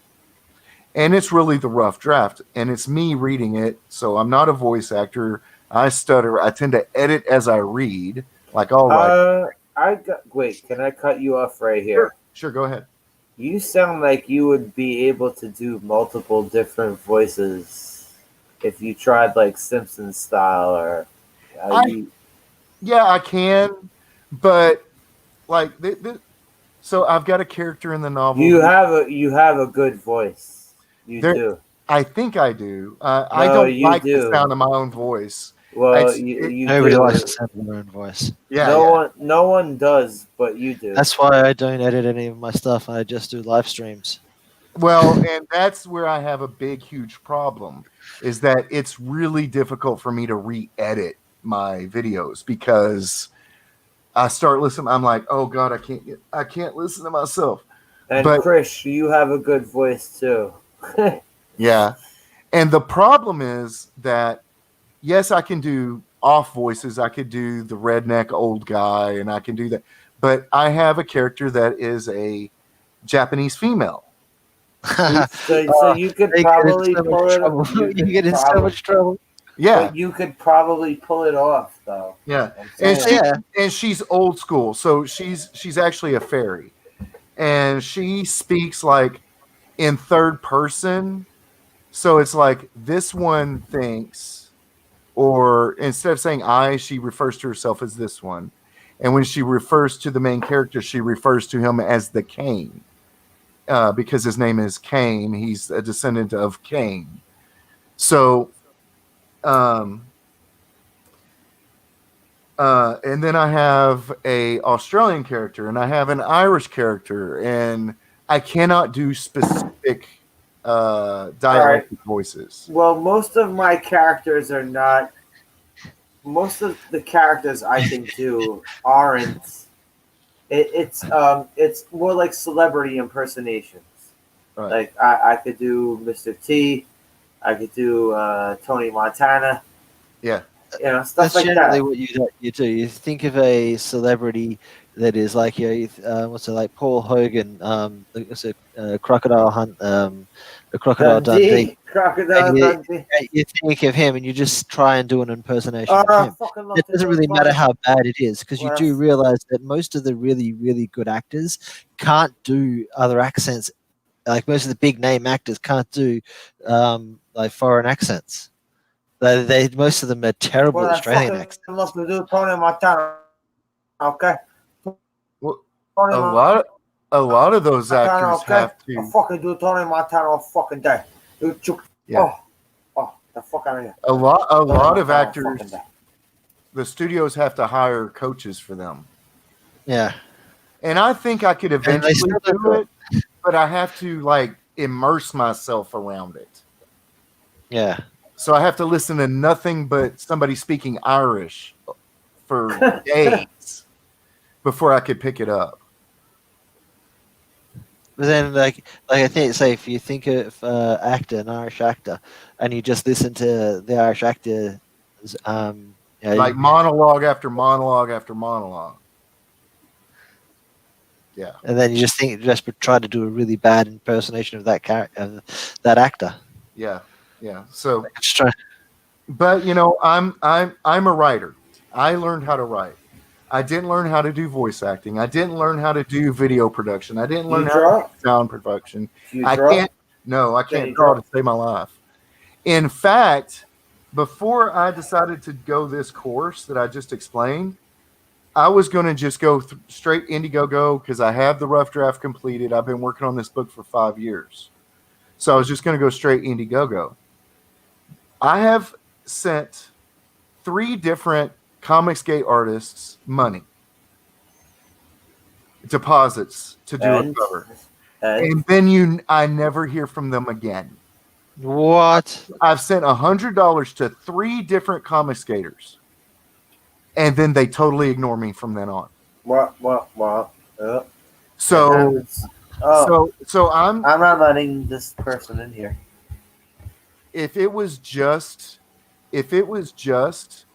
Speaker 4: And it's really the rough draft, and it's me reading it. So I'm not a voice actor. I stutter. I tend to edit as I read, like all right.
Speaker 1: Wait, can I cut you off right here?
Speaker 4: Sure, go ahead.
Speaker 1: You sound like you would be able to do multiple different voices if you tried like Simpsons style or.
Speaker 4: Yeah, I can, but like so I've got a character in the novel.
Speaker 1: You have a good voice. You do.
Speaker 4: I think I do. I don't like the sound of my own voice.
Speaker 1: Well,
Speaker 2: nobody likes the sound of their own voice.
Speaker 4: Yeah,
Speaker 1: no one does, but you do.
Speaker 2: That's why I don't edit any of my stuff. I just do live streams.
Speaker 4: Well, and that's where I have a huge problem, is that it's really difficult for me to re-edit my videos because I start listening. I'm like, oh God, I can't listen to myself.
Speaker 1: And Chris, you have a good voice too.
Speaker 4: Yeah. And the problem is that, yes, I can do off voices. I could do the redneck old guy, and I can do that. But I have a character that is a Japanese female.
Speaker 1: So you could
Speaker 2: They get in
Speaker 1: probably
Speaker 2: so much
Speaker 1: pull it.
Speaker 2: trouble.
Speaker 1: You
Speaker 2: You
Speaker 1: could
Speaker 2: get in so
Speaker 1: probably,
Speaker 2: much trouble.
Speaker 4: Yeah,
Speaker 1: but you could probably pull it off, though.
Speaker 4: yeah.
Speaker 1: I'm
Speaker 4: And
Speaker 1: saying.
Speaker 4: she's old school, so she's actually a fairy, and she speaks like in third person. So it's like this one thinks, or instead of saying I, she refers to herself as this one. And when she refers to the main character, she refers to him as the Cain, because his name is Cain. He's a descendant of Cain. So, um, and then I have a Australian character, and I have an Irish character, and I cannot do specific dialectic voices.
Speaker 1: Well, most of my characters are not. Most of the characters I can do aren't. It's more like celebrity impersonations.
Speaker 4: Right.
Speaker 1: Like I could do Mr. T, I could do Tony Montana.
Speaker 4: Yeah.
Speaker 1: Stuff
Speaker 2: That's
Speaker 1: like
Speaker 2: generally
Speaker 1: that.
Speaker 2: what you do. You think of a celebrity that is like what's it like Paul Hogan, what's it, Crocodile Hunt, the Crocodile Dundee.
Speaker 1: Crocodile Dundee.
Speaker 2: You think of him and you just try and do an impersonation
Speaker 1: Oh,
Speaker 2: of
Speaker 1: I
Speaker 2: him.
Speaker 1: fucking love
Speaker 2: It
Speaker 1: to
Speaker 2: doesn't
Speaker 1: do
Speaker 2: really matter
Speaker 1: Tony.
Speaker 2: how bad it is, because you
Speaker 1: Well,
Speaker 2: do realize that most of the really, really good actors can't do other accents. Like most of the big name actors can't do like foreign accents. They most of them are terrible
Speaker 1: Well, I
Speaker 2: Australian
Speaker 1: fucking
Speaker 2: accents.
Speaker 1: love to do Tony Montana. Okay.
Speaker 4: Well,
Speaker 1: Tony
Speaker 4: a lot of those
Speaker 1: Montana,
Speaker 4: actors
Speaker 1: okay?
Speaker 4: have
Speaker 1: I
Speaker 4: to.
Speaker 1: fucking do Tony Montana all fucking day.
Speaker 4: Yeah.
Speaker 1: Oh, the fuck out of here.
Speaker 4: A lot of
Speaker 1: Montana all
Speaker 4: actors,
Speaker 1: fucking day.
Speaker 4: the studios have to hire coaches for them.
Speaker 2: Yeah.
Speaker 4: And I think I could
Speaker 2: they
Speaker 4: eventually
Speaker 2: still
Speaker 4: do
Speaker 2: do
Speaker 4: it, but I have to like immerse myself around it.
Speaker 2: Yeah.
Speaker 4: So I have to listen to nothing but somebody speaking Irish for days before I could pick it up.
Speaker 2: But then, like I think, say, if you think of an Irish actor, and you just listen to the Irish actor,
Speaker 4: Like monologue after monologue after monologue. Yeah.
Speaker 2: and then you just try to do a really bad impersonation of that character, that actor.
Speaker 4: Yeah. Yeah. So,
Speaker 2: Just try.
Speaker 4: but I'm a writer. I learned how to write. I didn't learn how to do voice acting. I didn't learn how to do video production. I didn't learn how to do sound production. I can't draw to save my life. In fact, before I decided to go this course that I just explained, I was going to just go straight Indiegogo because I have the rough draft completed. I've been working on this book for 5 years. So I was just going to go straight Indiegogo. I have sent 3 different Comicsgate artists money, deposits to do a cover. And then I never hear from them again.
Speaker 2: What?
Speaker 4: I've sent $100 to 3 different Comicsgaters. And then they totally ignore me from then on. So I'm
Speaker 1: not letting this person in here.
Speaker 4: If it was just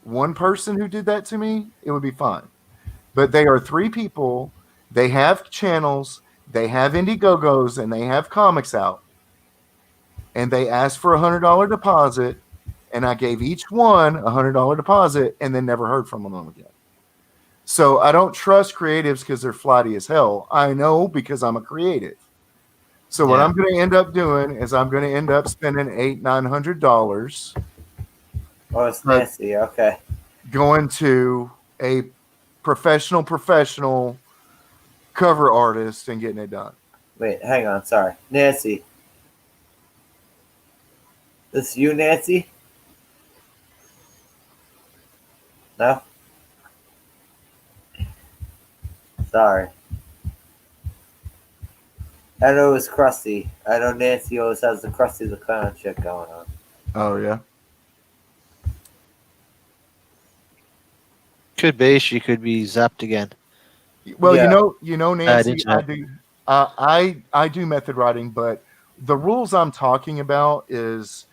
Speaker 4: one person who did that to me, it would be fine. But they are 3 people. They have channels. They have Indiegogos, and they have comics out. And they asked for $100 deposit, and I gave each one $100 deposit, and then never heard from them again. So I don't trust creatives because they're flighty as hell. I know because I'm a creative. So what I'm going to end up doing is I'm going to end up spending $800-900.
Speaker 1: Oh, it's Nancy. Okay.
Speaker 4: Going to a professional cover artist and getting it done.
Speaker 1: Wait, hang on. Sorry. Nancy. This you, Nancy? No? Sorry. I know it was Krusty. I know Nancy always has the Krusty the Clown shit going on.
Speaker 4: Oh, yeah?
Speaker 2: Could be. She could be zapped again.
Speaker 4: Well,
Speaker 1: yeah.
Speaker 4: Nancy, I do method writing, but the rules I'm talking about is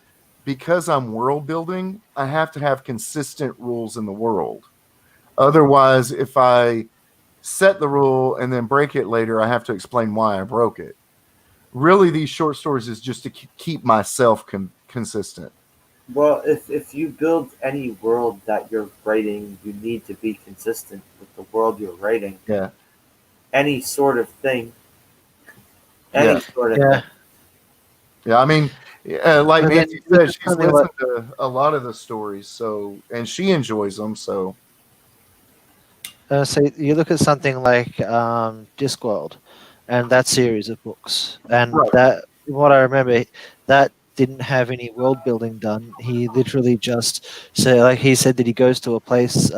Speaker 4: because I'm world building, I have to have consistent rules in the world. Otherwise, if I set the rule and then break it later, I have to explain why I broke it. really these short stories is just to keep myself consistent.
Speaker 1: Well, if you build any world that you're writing, you need to be consistent with the world you're writing.
Speaker 4: Yeah.
Speaker 1: Any sort of thing.
Speaker 4: Yeah.
Speaker 1: Any sort of
Speaker 2: Yeah.
Speaker 1: thing.
Speaker 4: Yeah, I mean, like
Speaker 2: But then
Speaker 4: Nancy
Speaker 2: look
Speaker 4: said,
Speaker 2: at
Speaker 4: she's
Speaker 2: something
Speaker 4: listened
Speaker 2: like,
Speaker 4: to a lot of the stories, so and she enjoys them. So
Speaker 2: so you look at something like Discworld, and that series of books, and
Speaker 4: right,
Speaker 2: that what I remember, that didn't have any world building done. He literally just said, like he said that he goes to a place.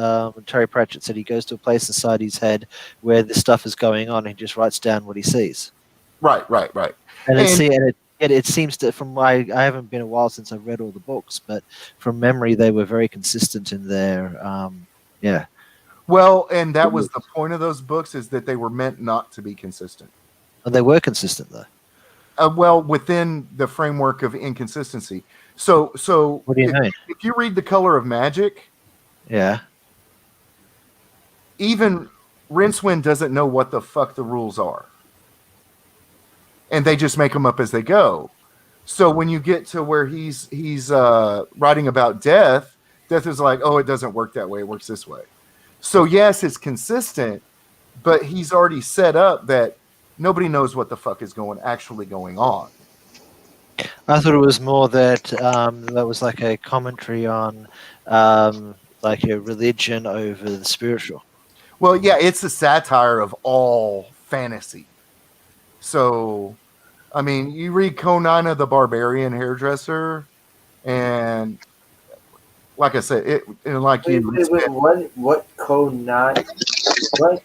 Speaker 2: Terry Pratchett said he goes to a place inside his head where this stuff is going on. And he just writes down what he sees,
Speaker 4: right.
Speaker 2: and
Speaker 4: And
Speaker 2: it seems to, from my, I haven't been a while since I've read all the books, but from memory they were very consistent in their yeah.
Speaker 4: well, and that was the point of those books, is that they were meant not to be consistent.
Speaker 2: And they were consistent though.
Speaker 4: Well, within the framework of inconsistency. So
Speaker 2: What do you mean?
Speaker 4: if you read The Color of Magic,
Speaker 2: Yeah.
Speaker 4: even Rincewind doesn't know what the fuck the rules are, and they just make them up as they go. So when you get to where he's writing about death is like, oh, it doesn't work that way, it works this way. So yes, it's consistent, but he's already set up that nobody knows what the fuck is actually going on.
Speaker 2: I thought it was more that that was like a commentary on like a religion over the spiritual.
Speaker 4: Well, yeah, it's a satire of all fantasy. So, I mean, you read Konina the Barbarian Hairdresser, and like I said,
Speaker 1: What Conan? What?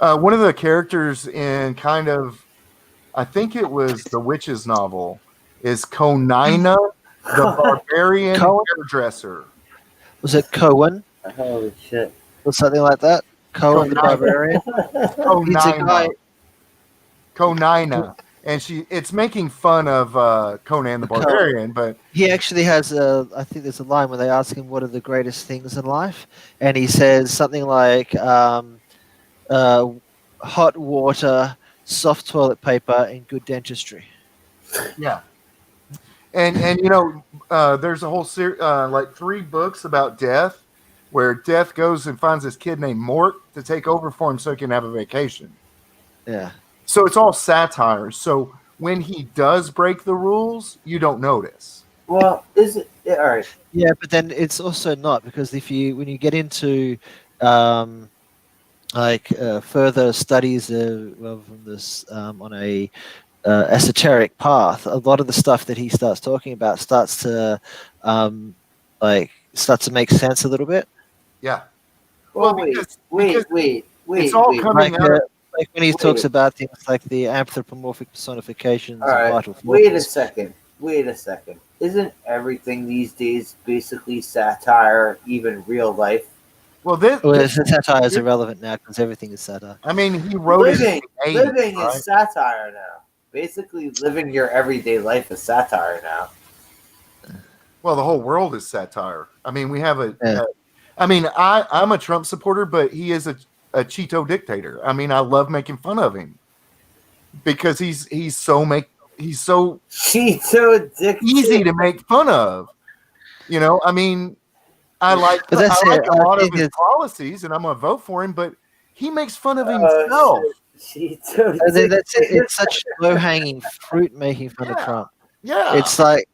Speaker 4: One of the characters in kind of, I think it was the Witches novel, is Konina the Barbarian Hairdresser.
Speaker 2: Was it Cohen
Speaker 1: Holy shit!
Speaker 2: or something like that? Cohen the Barbarian. He's a guy.
Speaker 4: Konina. And it's making fun of Conan the Barbarian, but
Speaker 2: He actually has I think there's a line where they ask him what are the greatest things in life, and he says something like hot water, soft toilet paper, and good dentistry.
Speaker 4: yeah. And there's a whole series, like 3 books about death, where Death goes and finds this kid named Mort to take over for him so he can have a vacation.
Speaker 2: Yeah.
Speaker 4: So it's all satire. So when he does break the rules, you don't notice.
Speaker 1: Well, is it all right?
Speaker 2: Yeah, but then it's also not, because when you get into further studies of this on a esoteric path, a lot of the stuff that he starts talking about starts to make sense a little bit.
Speaker 4: Yeah.
Speaker 1: Well,
Speaker 4: because
Speaker 1: wait.
Speaker 4: it's all coming
Speaker 2: Like,
Speaker 4: out of,
Speaker 2: like when he talks about things like the anthropomorphic personifications
Speaker 1: All
Speaker 2: of
Speaker 1: right.
Speaker 2: vital
Speaker 1: Wait a
Speaker 2: forces.
Speaker 1: second. Isn't everything these days basically satire, even real life?
Speaker 4: well,
Speaker 2: Satire is irrelevant now because everything is satire.
Speaker 4: I mean, he wrote it in the 80s,
Speaker 1: Living
Speaker 4: right?
Speaker 1: is satire now. Basically, living your everyday life is satire now.
Speaker 4: Well, the whole world is satire. I mean, we have
Speaker 2: Yeah.
Speaker 4: I'm a Trump supporter, but he is a Cheeto dictator. I mean, I love making fun of him because he's so
Speaker 1: Cheeto dictator.
Speaker 4: easy to make fun of. I mean, I like
Speaker 2: But that's
Speaker 4: a
Speaker 2: it. I
Speaker 4: lot of
Speaker 2: think
Speaker 4: his
Speaker 2: it's-
Speaker 4: policies, and I'm gonna vote for him. But he makes fun of himself.
Speaker 1: Cheeto
Speaker 2: And then that's it.
Speaker 1: dictator.
Speaker 2: It's such low hanging fruit making fun of
Speaker 4: Yeah.
Speaker 2: Trump.
Speaker 4: Yeah,
Speaker 2: It's like,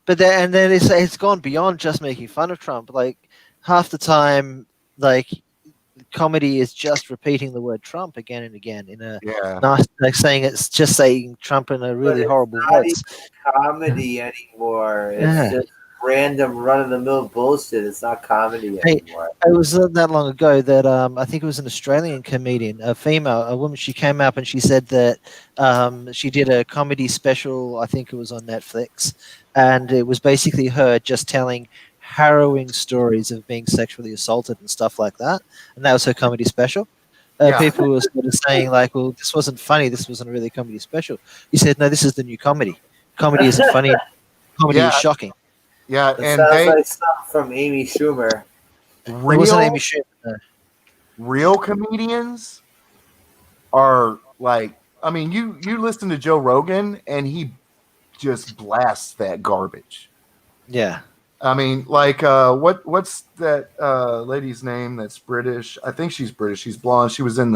Speaker 2: but then it's gone beyond just making fun of Trump. Like half the time, like comedy is just repeating the word Trump again and again in a nice, like saying Trump in a really
Speaker 1: it's
Speaker 2: horrible
Speaker 1: not
Speaker 2: way.
Speaker 1: even comedy anymore. It's
Speaker 2: Yeah.
Speaker 1: just random run of the mill bullshit. It's not comedy
Speaker 2: Hey,
Speaker 1: anymore.
Speaker 2: It was not that long ago that I think it was an Australian comedian, a woman. She came up and she said that she did a comedy special. I think it was on Netflix, and it was basically her just telling harrowing stories of being sexually assaulted and stuff like that. And that was her comedy special. People were sort of saying like, "Well, this wasn't funny. This wasn't really a comedy special." He said, "No, this is the new comedy. Comedy isn't funny. Comedy is shocking."
Speaker 4: Yeah,
Speaker 1: It
Speaker 4: and
Speaker 1: sounds like stuff from Amy Schumer.
Speaker 2: It wasn't Amy Schumer. No.
Speaker 4: real comedians are like I mean, you listen to Joe Rogan, and he just blasts that garbage.
Speaker 2: Yeah.
Speaker 4: I mean, like, what's that lady's name that's British? I think she's British. She's blonde. She was in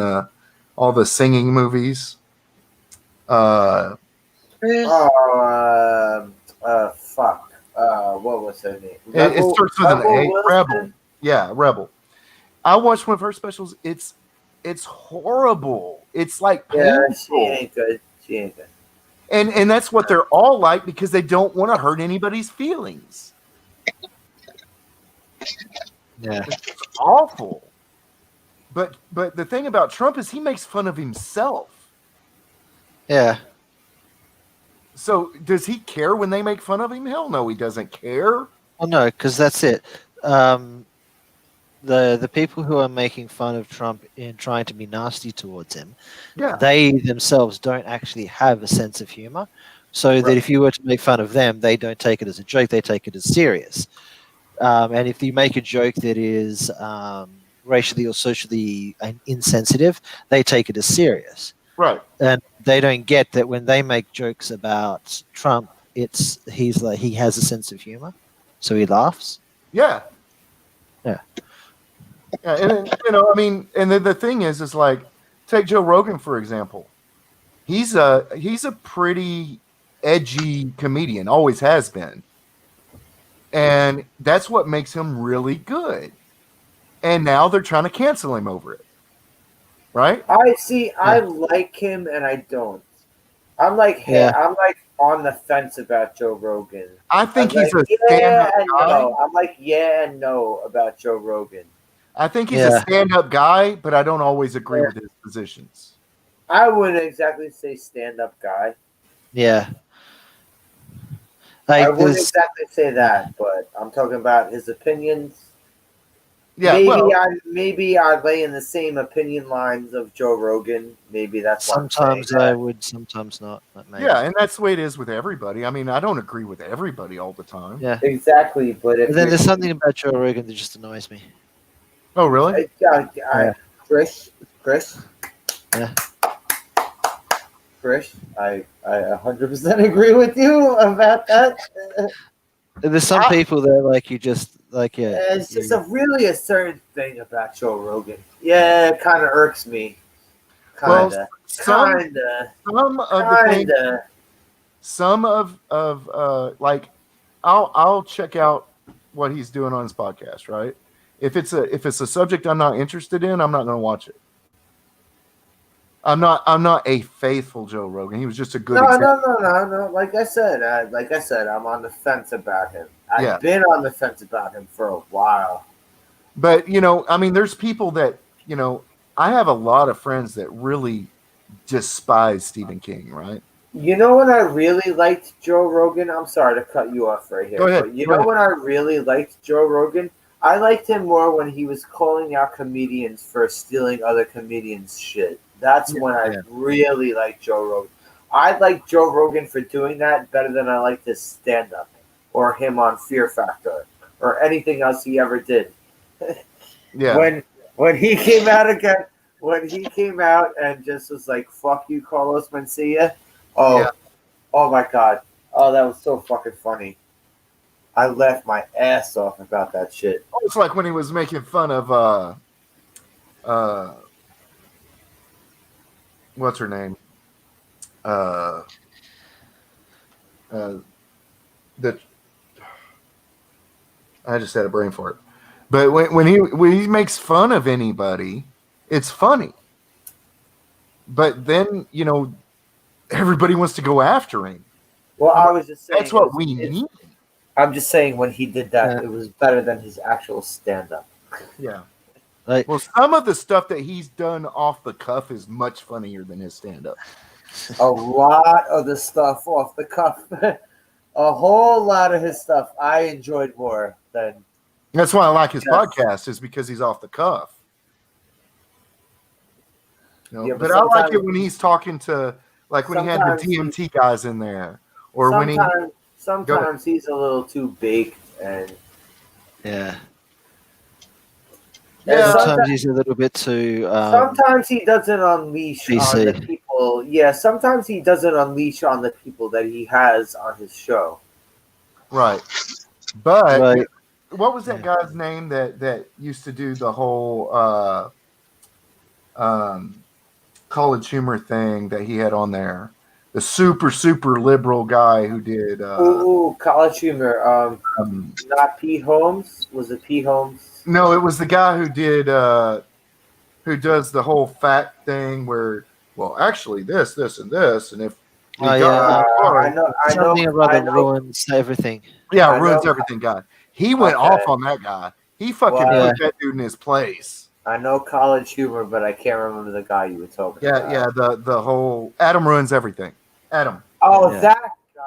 Speaker 4: all the singing movies.
Speaker 3: Chris,
Speaker 1: Fuck. What was her name?
Speaker 4: It starts with an
Speaker 1: Rebel
Speaker 4: A.
Speaker 1: Wilson?
Speaker 4: Rebel. Yeah, Rebel. I watched one of her specials. It's horrible. It's like
Speaker 1: Yeah,
Speaker 4: painful.
Speaker 1: she ain't good. She ain't good.
Speaker 4: And that's what they're all like because they don't want to hurt anybody's feelings.
Speaker 2: Yeah.
Speaker 4: It's awful. But the thing about Trump is he makes fun of himself.
Speaker 2: Yeah.
Speaker 4: So does he care when they make fun of him? Hell no, he doesn't care.
Speaker 2: Well, no, because that's it. The people who are making fun of Trump in trying to be nasty towards him,
Speaker 4: Yeah.
Speaker 2: they themselves don't actually have a sense of humor. So that if you were to make fun of them, they don't take it as a joke; they take it as serious. And if you make a joke that is racially or socially insensitive, they take it as serious.
Speaker 4: Right.
Speaker 2: And they don't get that when they make jokes about Trump, he's like he has a sense of humor, so he laughs.
Speaker 4: Yeah.
Speaker 2: Yeah.
Speaker 4: Yeah, and I mean, and the thing is like, take Joe Rogan for example. He's a pretty edgy comedian, always has been, and that's what makes him really good. And now they're trying to cancel him over it, right?
Speaker 1: I see. I like him, and I don't. I'm like, I'm like on the fence about Joe Rogan.
Speaker 4: I think he's
Speaker 1: like,
Speaker 4: a stand-up guy.
Speaker 1: No. I'm like, yeah and no about Joe Rogan.
Speaker 4: I think he's a stand-up guy, but I don't always agree with his positions.
Speaker 1: I wouldn't exactly say stand-up guy.
Speaker 2: Yeah.
Speaker 1: I wouldn't exactly say that, but I'm talking about his opinions.
Speaker 4: Yeah,
Speaker 1: maybe I lay in the same opinion lines of Joe Rogan. Maybe that's
Speaker 2: sometimes I would, sometimes not.
Speaker 4: Yeah, and that's the way it is with everybody. I mean, I don't agree with everybody all the time.
Speaker 2: Yeah,
Speaker 1: exactly. But
Speaker 2: then there's something about Joe Rogan that just annoys me.
Speaker 4: Oh, really?
Speaker 1: Chris.
Speaker 2: Yeah.
Speaker 1: Chris, I 100% agree with you about that.
Speaker 2: There's some people that like you just like
Speaker 1: it's just a certain thing about Joe Rogan. Yeah, it kind of irks me. Kinda.
Speaker 4: Some of like I'll check out what he's doing on his podcast, right? If it's a subject I'm not interested in, I'm not going to watch it. I'm not a faithful Joe Rogan. He was just a good example.
Speaker 1: No. Like I said, I'm on the fence about him. I've been on the fence about him for a while.
Speaker 4: But I mean, there's people that I have a lot of friends that really despise Stephen King, right?
Speaker 1: You know when I really liked Joe Rogan? I'm sorry to cut you off right here.
Speaker 4: Go ahead.
Speaker 1: But when I really liked Joe Rogan? I liked him more when he was calling out comedians for stealing other comedians' shit. That's when I really liked Joe Rogan. I like Joe Rogan for doing that better than I liked his stand-up or him on Fear Factor or anything else he ever did.
Speaker 4: Yeah.
Speaker 1: When he came out and just was like, "Fuck you, Carlos Mencia." Oh my God. Oh, that was so fucking funny. I laughed my ass off about that shit.
Speaker 4: Oh, it's like when he was making fun of what's her name? I just had a brain fart. But when he makes fun of anybody, it's funny. But then everybody wants to go after him.
Speaker 1: Well, I was just saying
Speaker 4: that's what we need.
Speaker 1: I'm just saying when he did that, it was better than his actual stand-up.
Speaker 4: Yeah. Well, some of the stuff that he's done off the cuff is much funnier than his stand-up.
Speaker 1: A lot of the stuff off the cuff, a whole lot of his stuff, I enjoyed more than.
Speaker 4: That's why I like his podcast, is because he's off the cuff. But I like it when he's talking to, like when he had the DMT guys in there, or when he.
Speaker 1: Sometimes he's a little too baked and.
Speaker 2: Sometimes he's a little bit too.
Speaker 1: Sometimes he doesn't unleash on the people Well, yeah, sometimes he doesn't unleash on the people that he has on his show.
Speaker 4: Right. But
Speaker 2: Right.
Speaker 4: what was that
Speaker 2: Yeah.
Speaker 4: guy's name that used to do the whole um, college humor thing that he had on there? The super liberal guy who did
Speaker 1: Ooh, College Humor.
Speaker 4: um,
Speaker 1: Not P. Holmes. Was it P. Holmes?
Speaker 4: no, it was the guy who did who does the whole fact thing where, well, actually this and this, and if we
Speaker 2: Oh
Speaker 4: got
Speaker 2: yeah.
Speaker 4: that far,
Speaker 2: Something or other ruins everything.
Speaker 4: yeah,
Speaker 1: I
Speaker 4: ruins
Speaker 1: know.
Speaker 4: everything guy. He went
Speaker 1: Okay.
Speaker 4: off on that guy. He fucking
Speaker 1: Well,
Speaker 2: Yeah.
Speaker 4: put that dude in his place.
Speaker 1: I know College Humor, but I can't remember the guy you were talking
Speaker 4: Yeah,
Speaker 1: about.
Speaker 4: yeah, the whole Adam ruins everything. Adam.
Speaker 1: Oh,
Speaker 2: Yeah.
Speaker 1: that guy.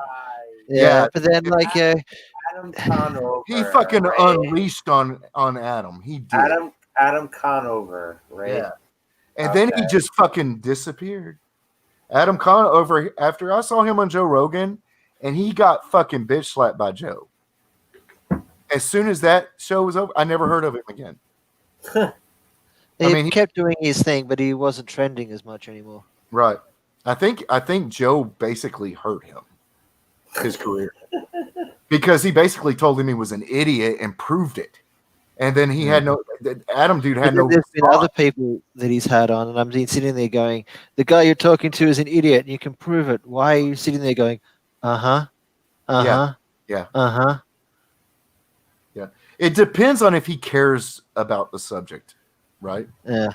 Speaker 2: Yeah,
Speaker 4: Yeah,
Speaker 2: but then like
Speaker 1: Adam Conover.
Speaker 4: he fucking
Speaker 1: right?
Speaker 4: unleashed on Adam. He did.
Speaker 1: Adam Conover, right?
Speaker 4: Yeah. And then he
Speaker 1: Okay.
Speaker 4: just fucking disappeared. Adam Conover, after I saw him on Joe Rogan, and he got fucking bitch slapped by Joe. As soon as that show was over, I never heard of him again.
Speaker 2: he
Speaker 4: mean, he-
Speaker 2: kept doing his thing, but he wasn't trending as much anymore.
Speaker 4: Right. I think Joe basically hurt him, his career. Because he basically told him he was an idiot and proved it. And then he had no Adam dude had
Speaker 2: But then
Speaker 4: no
Speaker 2: there's been
Speaker 4: response.
Speaker 2: other people that he's had on, and I'm sitting there going, the guy you're talking to is an idiot, and you can prove it. Why are you sitting there going, uh-huh, uh-huh,
Speaker 4: Yeah.
Speaker 2: uh-huh?
Speaker 4: Yeah. It depends on if he cares about the subject, right?
Speaker 2: Yeah.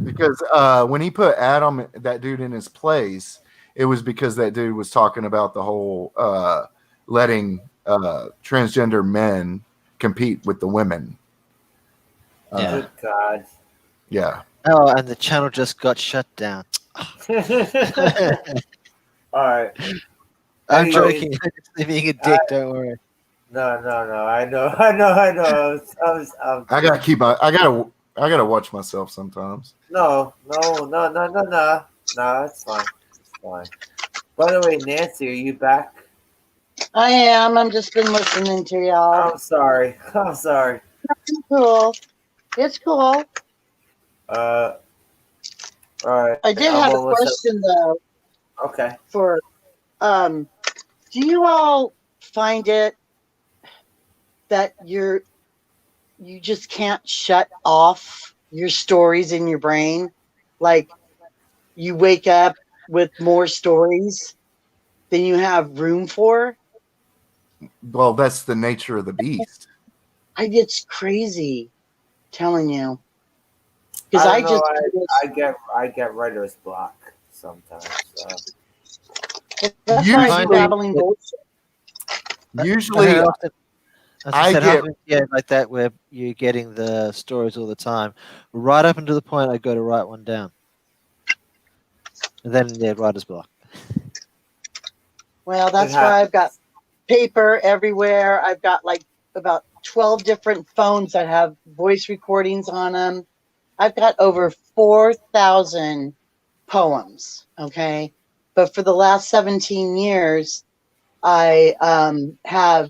Speaker 4: Because when he put Adam, that dude, in his place, it was because that dude was talking about the whole letting transgender men compete with the women.
Speaker 2: Yeah.
Speaker 1: Good God.
Speaker 4: Yeah.
Speaker 2: Oh, and the channel just got shut down.
Speaker 1: All right.
Speaker 2: I'm
Speaker 1: Anyways,
Speaker 2: joking. I'm just being a dick, don't worry.
Speaker 1: No. I know.
Speaker 4: I gotta keep my. I gotta watch myself sometimes.
Speaker 1: No. No, it's fine. It's fine. By the way, Nancy, are you back?
Speaker 3: I am. I'm just been listening to y'all.
Speaker 1: I'm sorry.
Speaker 3: It's cool. It's cool.
Speaker 1: All right.
Speaker 3: I did have a question though.
Speaker 1: Okay.
Speaker 3: For do you all find it that you just can't shut off your stories in your brain? Like you wake up with more stories than you have room for?
Speaker 4: Well, that's the nature of the beast.
Speaker 3: It's crazy, telling you. Because
Speaker 1: I don't know, I get writer's block sometimes.
Speaker 3: That's why I'm babbling bullshit.
Speaker 4: Usually,
Speaker 2: I get like that where you're getting the stories all the time, right up until the point I go to write one down, and then writer's block.
Speaker 3: Well, that's why I've got paper everywhere. I've got like about 12 different phones that have voice recordings on them. I've got over 4,000 poems, okay? But for the last 17 years, I have,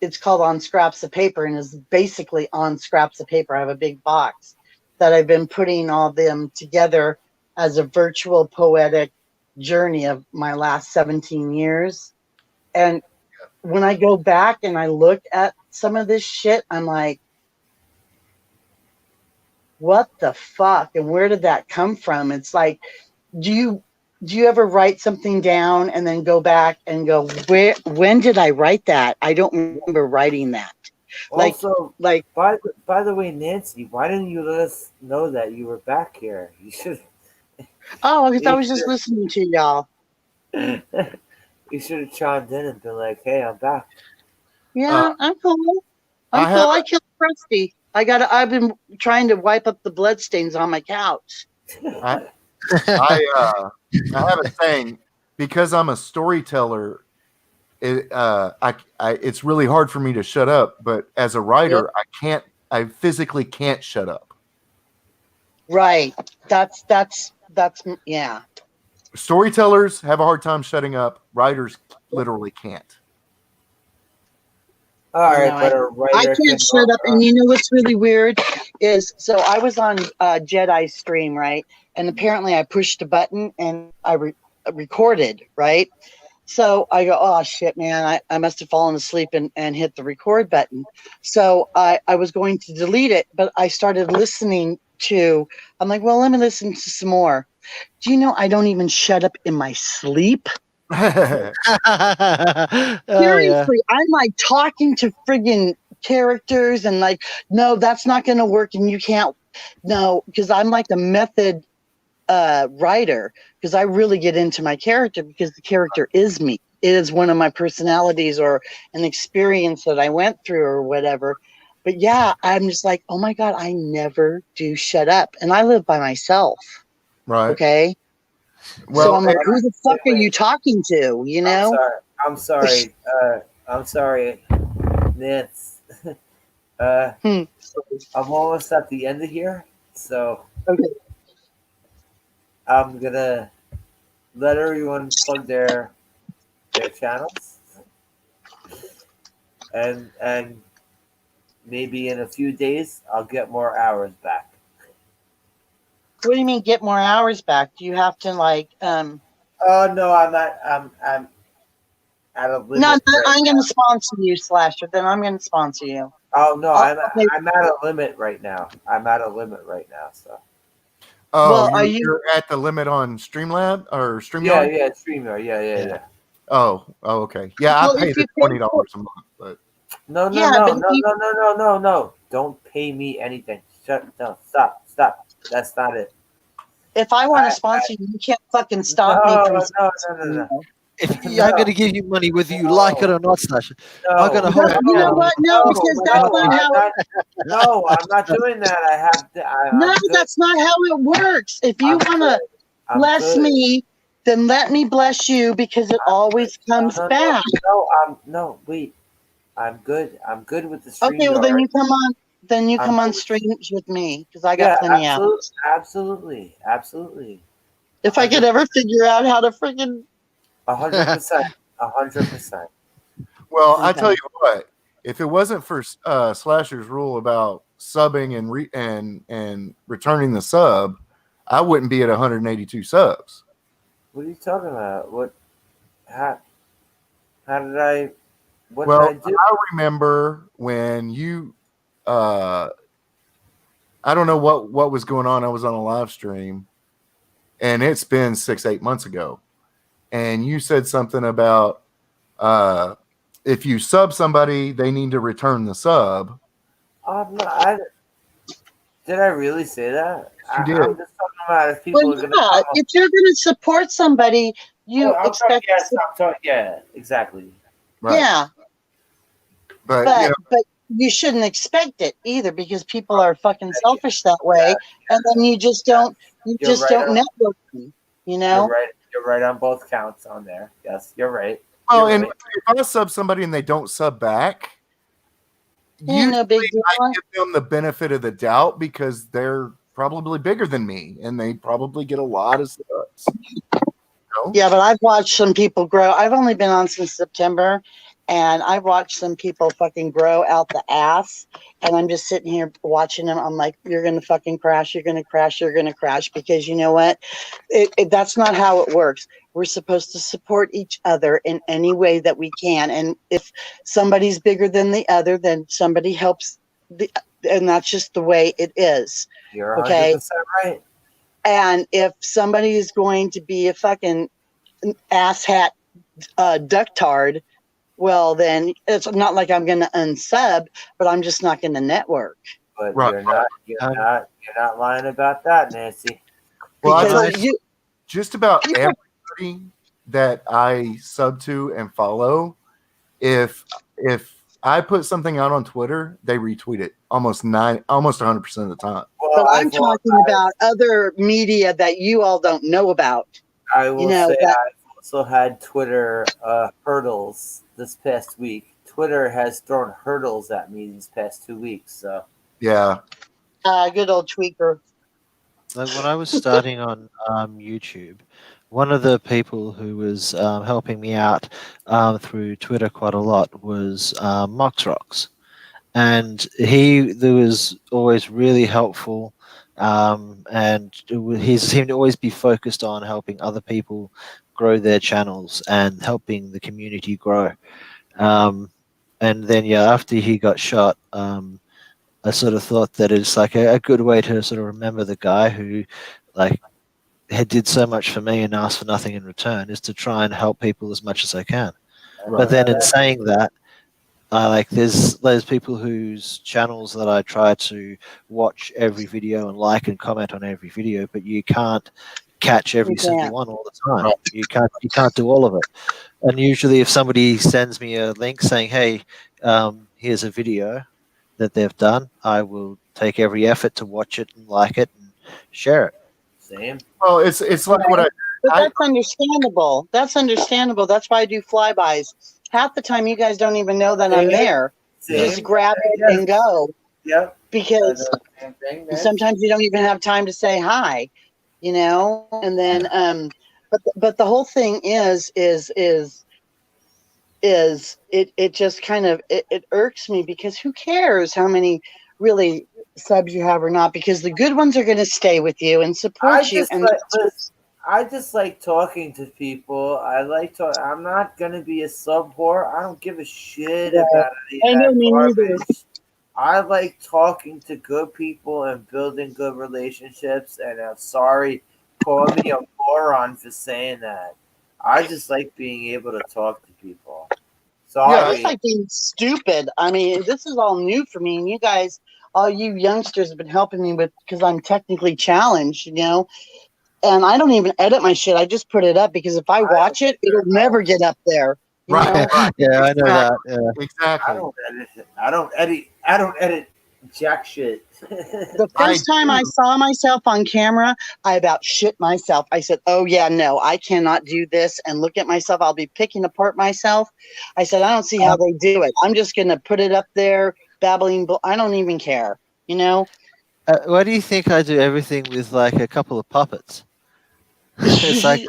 Speaker 3: it's called On Scraps of Paper, and is basically on scraps of paper. I have a big box that I've been putting all them together as a virtual poetic journey of my last 17 years. And when I go back and I look at some of this shit, I'm like, what the fuck? And where did that come from? It's like, do you ever write something down and then go back and go, when did I write that? I don't remember writing that.
Speaker 1: Also, by the way, Nancy, why didn't you let us know that you were back here? You should.
Speaker 3: Oh, because I was just listening to y'all.
Speaker 1: You should have chimed in and been like, "Hey, I'm back."
Speaker 3: Yeah, I'm cool. I killed Krusty. I've been trying to wipe up the bloodstains on my couch.
Speaker 4: I have a saying, because I'm a storyteller. It's really hard for me to shut up, but as a writer, I physically can't shut up.
Speaker 3: Right. That's yeah.
Speaker 4: Storytellers have a hard time shutting up. Writers literally can't.
Speaker 1: All
Speaker 3: You
Speaker 1: right,
Speaker 3: know,
Speaker 1: but a
Speaker 3: I
Speaker 1: writer
Speaker 3: can't
Speaker 1: can.
Speaker 3: shut up. And you know what's really weird is, so I was on Jedi stream, right? And apparently I pushed a button and I recorded, right? So I go, oh shit, man, I must have fallen asleep and hit the record button. So I was going to delete it, but I started listening to, I'm like, well, let me listen to some more. Do you know I don't even shut up in my sleep?
Speaker 2: Oh yeah.
Speaker 3: Seriously, I'm like talking to friggin' characters and like, no, that's not going to work. And you can't, no, because I'm like a method writer, because I really get into my character because the character is me. It is one of my personalities or an experience that I went through or whatever. But yeah, I'm just like, oh my God, I never do shut up. And I live by myself.
Speaker 4: Right.
Speaker 3: Okay. So
Speaker 4: Well,
Speaker 3: I'm like, who the fuck
Speaker 1: Wait,
Speaker 3: are you talking to? You know?
Speaker 1: I'm sorry. I'm sorry, Nance. uh,
Speaker 3: Hmm.
Speaker 1: I'm almost at the end of here, so
Speaker 3: Okay.
Speaker 1: I'm gonna let everyone plug their channels, and maybe in a few days I'll get more hours back.
Speaker 3: What do you mean get more hours back? Do you have to like
Speaker 1: Oh no, I'm at a
Speaker 3: no,
Speaker 1: limit right
Speaker 3: I'm gonna
Speaker 1: now.
Speaker 3: sponsor you, Slasher. Then I'm gonna sponsor you.
Speaker 1: Oh no,
Speaker 3: I'll pay.
Speaker 1: I'm at a limit right now. I'm at a limit right now. So
Speaker 4: oh,
Speaker 3: Well, are you
Speaker 4: you're at the limit on Streamlab or
Speaker 1: yeah,
Speaker 4: StreamYard?
Speaker 1: yeah, StreamYard,
Speaker 2: Yeah.
Speaker 1: yeah.
Speaker 4: Oh, okay. Yeah, I
Speaker 3: well
Speaker 4: pay
Speaker 3: if
Speaker 4: the
Speaker 3: you pay for,
Speaker 4: $20 a month, but
Speaker 1: No, no,
Speaker 3: yeah,
Speaker 1: no,
Speaker 3: but
Speaker 1: no, no, no, no, no, no. Don't pay me anything. Shut no, stop. That's not it.
Speaker 3: if I want to
Speaker 1: I
Speaker 3: sponsor you, you can't fucking stop me
Speaker 1: no,
Speaker 3: from
Speaker 1: no,
Speaker 3: sponsoring
Speaker 1: no,
Speaker 3: you.
Speaker 2: I'm
Speaker 1: no,
Speaker 2: gonna give you money whether you like it
Speaker 1: no,
Speaker 2: or not, Slash. I'm
Speaker 1: no,
Speaker 2: gonna
Speaker 3: No,
Speaker 2: hold
Speaker 1: no,
Speaker 2: your
Speaker 3: you know
Speaker 2: hand
Speaker 3: what?
Speaker 2: up.
Speaker 3: No,
Speaker 1: no,
Speaker 3: because that's
Speaker 1: no.
Speaker 3: not how
Speaker 1: I'm
Speaker 3: it.
Speaker 1: not. No, I'm not doing that. I have.
Speaker 3: No,
Speaker 1: I'm good.
Speaker 3: that's not how it works. If you
Speaker 1: I'm
Speaker 3: want
Speaker 1: good.
Speaker 3: to
Speaker 1: I'm
Speaker 3: bless
Speaker 1: good.
Speaker 3: me, then let me bless you because it
Speaker 1: I'm good.
Speaker 3: always comes
Speaker 1: No, no, no,
Speaker 3: back.
Speaker 1: no. No. Wait. I'm good. I'm good with the
Speaker 3: Okay, well then
Speaker 1: StreamYard.
Speaker 3: you come on. Then you
Speaker 1: I'm
Speaker 3: come on
Speaker 1: good.
Speaker 3: streams with me because I got
Speaker 1: Yeah,
Speaker 3: plenty out.
Speaker 1: absolutely.
Speaker 3: If I could
Speaker 1: 100,
Speaker 3: ever figure out how to freaking
Speaker 1: 100%, 100%.
Speaker 4: well, I
Speaker 3: okay.
Speaker 4: tell you what, if it wasn't for Slasher's rule about subbing and returning the sub, I wouldn't be at 182 subs.
Speaker 1: What are you talking about? How, how did I, what did
Speaker 4: Well,
Speaker 1: I do?
Speaker 4: I remember when you I don't know what was going on. I was on a live stream, and it's been 6-8 months ago. And you said something about uh, if you sub somebody, they need to return the sub.
Speaker 1: No, did I really say that?
Speaker 4: You did.
Speaker 1: I'm just talking about if
Speaker 3: Well,
Speaker 1: people are going to
Speaker 3: yeah,
Speaker 1: come.
Speaker 3: if you're going to support somebody,
Speaker 1: Oh,
Speaker 3: you
Speaker 1: I'm talking,
Speaker 3: expect,
Speaker 1: yes, I'm talking, yeah, exactly.
Speaker 4: Right.
Speaker 3: yeah,
Speaker 4: But you know,
Speaker 3: but you shouldn't expect it either because people are fucking
Speaker 1: Yeah,
Speaker 3: selfish that way, and then you
Speaker 1: you're
Speaker 3: just
Speaker 1: right
Speaker 3: don't
Speaker 1: on,
Speaker 3: network them, you know.
Speaker 1: you're right on both counts on there. Yes, you're right.
Speaker 4: well,
Speaker 1: You're
Speaker 4: and
Speaker 1: right.
Speaker 4: if I sub somebody and they don't sub back,
Speaker 3: It ain't
Speaker 4: usually
Speaker 3: no big deal.
Speaker 4: I give them the benefit of the doubt because they're probably bigger than me and they probably get a lot of subs. You know?
Speaker 3: Yeah, but I've watched some people grow. I've only been on since September, and I've watched some people fucking grow out the ass. And I'm just sitting here watching them. I'm like, you're going to fucking crash. You're going to crash. You're going to crash. Because you know what? That's not how it works. We're supposed to support each other in any way that we can. And if somebody's bigger than the other, then somebody helps. And that's just the way it is.
Speaker 1: You're
Speaker 3: Okay.
Speaker 1: 100% right.
Speaker 3: And if somebody is going to be a fucking asshat ducktard, well, then it's not like I'm going to unsub, but I'm just not going to network.
Speaker 1: But
Speaker 4: Right.
Speaker 1: you're not lying about that, Nancy.
Speaker 4: Well, I tell
Speaker 3: Because
Speaker 4: you, just about everybody that I sub to and follow, if I put something out on Twitter, they retweet it almost 100% of the time.
Speaker 3: but
Speaker 1: Well,
Speaker 3: I'm talking about other media that you all don't know about.
Speaker 1: I
Speaker 3: You
Speaker 1: will
Speaker 3: know,
Speaker 1: say
Speaker 3: that
Speaker 1: I've also had Twitter hurdles this past week. Twitter has thrown hurdles at me these past 2 weeks. So
Speaker 4: Yeah.
Speaker 3: good old tweaker.
Speaker 2: Like when I was starting on YouTube, one of the people who was helping me out through Twitter quite a lot was Moxrox, and he was always really helpful, and he seemed to always be focused on helping other people grow their channels and helping the community grow. Um, and then yeah, after he got shot, I sort of thought that it's like a good way to sort of remember the guy who like had did so much for me and asked for nothing in return, is to try and help people as much as I can. But then in saying that, like there's those people whose channels that I try to watch every video and like and comment on every video, but you can't catch every
Speaker 3: You
Speaker 2: single
Speaker 3: can't.
Speaker 2: one all the time.
Speaker 4: Right.
Speaker 2: You can't do all of it. And usually, if somebody sends me a link saying, "Hey, here's a video that they've done," I will take every effort to watch it and like it and share it.
Speaker 1: Same.
Speaker 4: Well, it's like what
Speaker 3: But
Speaker 4: I
Speaker 3: that's understandable. That's understandable. That's why I do flybys. Half the time, you guys don't even know that I'm there. You
Speaker 1: Same.
Speaker 3: just grab it and go
Speaker 1: Yep.
Speaker 3: because
Speaker 1: Same thing, man.
Speaker 3: sometimes you don't even have time to say hi, you know. And then, but the whole thing is it just kind of it irks me because who cares how many really subs you have or not, because the good ones are going to stay with you and
Speaker 1: I
Speaker 3: support you.
Speaker 1: just
Speaker 3: And
Speaker 1: like listen, I just like talking to people. I like to. I'm not gonna be a sub whore. I don't give a shit
Speaker 3: Yeah.
Speaker 1: about any
Speaker 3: I
Speaker 1: of
Speaker 3: know,
Speaker 1: that
Speaker 3: me neither.
Speaker 1: garbage. I like talking to good people and building good relationships. And I'm sorry, call me a moron for saying that. I just like being able to talk to people.
Speaker 3: I
Speaker 1: Sorry.
Speaker 3: just like being stupid. I mean, this is all new for me, and you guys, all you youngsters, have been helping me with because I'm technically challenged, you know. And I don't even edit my shit. I just put it up because if I watch it, it'll never get up there. You
Speaker 4: Right.
Speaker 3: know?
Speaker 2: Yeah, I know that. Yeah.
Speaker 1: I
Speaker 4: exactly.
Speaker 1: don't edit it. I don't edit. I don't edit jack shit.
Speaker 3: The first time I saw myself on camera, I about shit myself. I said, "Oh yeah, no, I cannot do this." And look at myself. I'll be picking apart myself. I said, "I don't see how they do it. I'm just gonna put it up there, babbling. I don't even care." You know?
Speaker 2: Why do you think I do everything with like a couple of puppets? It's like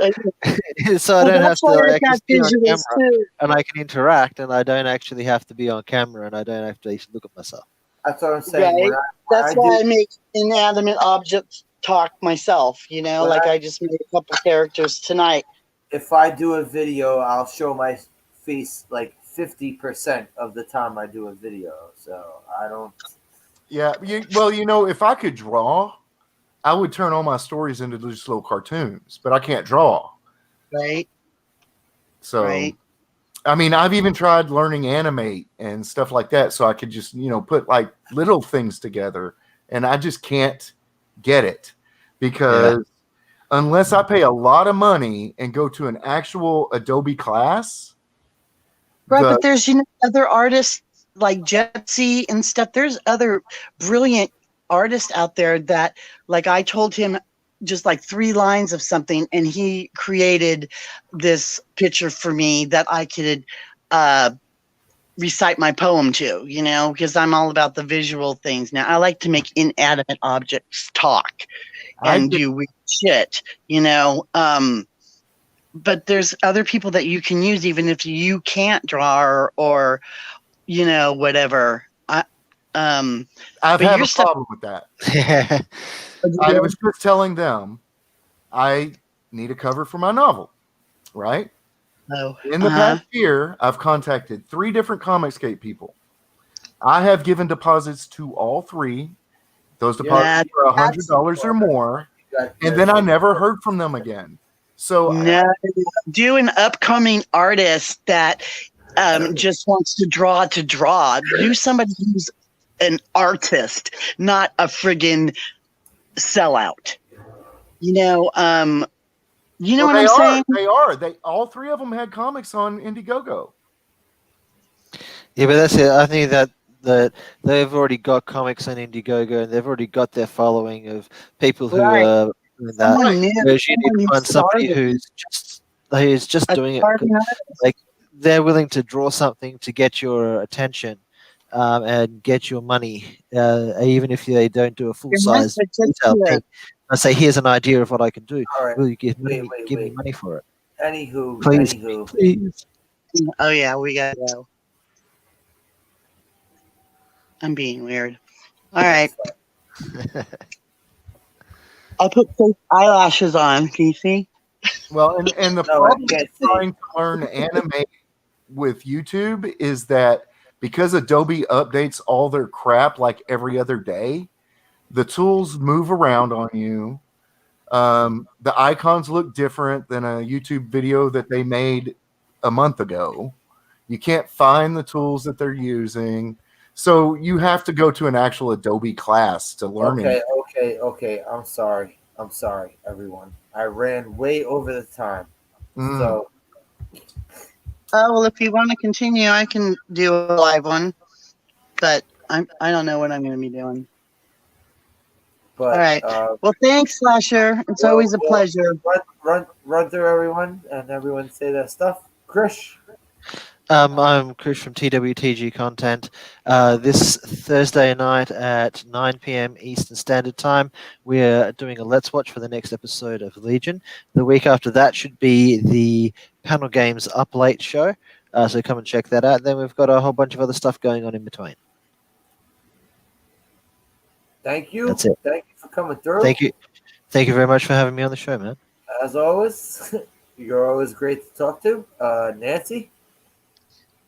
Speaker 2: so I
Speaker 3: Well,
Speaker 2: don't have
Speaker 3: that's
Speaker 2: to.
Speaker 3: why
Speaker 2: Like, I
Speaker 3: I've
Speaker 2: can
Speaker 3: got
Speaker 2: just be on
Speaker 3: visuals
Speaker 2: camera
Speaker 3: too.
Speaker 2: and I can interact, and I don't actually have to be on camera, and I don't have to look at myself.
Speaker 1: That's what I'm saying.
Speaker 3: Right.
Speaker 1: When
Speaker 3: That's
Speaker 1: I
Speaker 3: why
Speaker 1: do
Speaker 3: I make inanimate objects talk myself. You know,
Speaker 1: when
Speaker 3: like I just made a couple characters tonight.
Speaker 1: if I do a video, I'll show my face like 50% of the time I do a video. So I don't.
Speaker 4: Yeah. Well, if I could draw, I would turn all my stories into just little cartoons, but I can't draw.
Speaker 3: Right.
Speaker 4: So,
Speaker 3: Right.
Speaker 4: I mean, I've even tried learning animate and stuff like that, so I could just, put like little things together, and I just can't get it because unless I pay a lot of money and go to an actual Adobe class,
Speaker 3: Right. But there's, other artists like Jetsy and stuff. There's other brilliant artists out there that, like, I told him just like 3 lines of something, and he created this picture for me that I could recite my poem to, because I'm all about the visual things now. I like to make inanimate objects talk and do weird shit, but there's other people that you can use even if you can't draw or whatever.
Speaker 4: I've
Speaker 3: but
Speaker 4: had
Speaker 3: your
Speaker 4: a
Speaker 3: stuff-
Speaker 4: problem with that. I was just telling them I need a cover for my novel, right? In the past year, I've contacted 3 different Comicscape people. I have given deposits to all 3. Those deposits were $100 or more, and then I never heard from them again. So
Speaker 3: do an upcoming artist that just wants to draw. Do somebody who's an artist, not a friggin' sellout. What I'm saying?
Speaker 4: They are. All 3 of them had comics on Indiegogo.
Speaker 2: Yeah, but that's it. I think that they've already got comics on Indiegogo, and they've already got their following of people who are doing that. Whereas you need to find somebody who's just doing it. Like they're willing to draw something to get your attention and get your money, even if they don't do a full size detail thing. I say, here's an idea of what I can do.
Speaker 1: All right.
Speaker 2: Will you give
Speaker 1: Wait,
Speaker 2: me
Speaker 1: wait,
Speaker 2: give me
Speaker 1: wait.
Speaker 2: money for it?
Speaker 1: Anywho,
Speaker 2: Please,
Speaker 1: anywho.
Speaker 2: please.
Speaker 3: Oh yeah, we gotta go. I'm being weird. All right, I put fake eyelashes on. Can you see?
Speaker 4: Well, and the
Speaker 1: No, I
Speaker 4: problem with
Speaker 1: can't see.
Speaker 4: trying to learn anime with YouTube is that because Adobe updates all their crap like every other day, the tools move around on you. The icons look different than a YouTube video that they made a month ago. You can't find the tools that they're using. So you have to go to an actual Adobe class to learn it.
Speaker 1: Okay. I'm sorry, everyone. I ran way over the time.
Speaker 4: Mm.
Speaker 1: So,
Speaker 3: Oh well, if you want to continue, I can do a live one, but I don't know what I'm going to be doing.
Speaker 1: but
Speaker 3: All right. Well, thanks, Slasher. It's always a pleasure.
Speaker 1: run through everyone and everyone say their stuff. Krish.
Speaker 2: I'm Chris from TWTG Content. This Thursday night at 9 p.m. Eastern Standard Time, we're doing a Let's Watch for the next episode of Legion. The week after that should be the Panel Games Up Late show, so come and check that out. Then we've got a whole bunch of other stuff going on in between.
Speaker 1: Thank you.
Speaker 2: That's it.
Speaker 1: Thank you for coming through.
Speaker 2: Thank you very much for having me on the show, man.
Speaker 1: As always, you're always great to talk to. Nancy.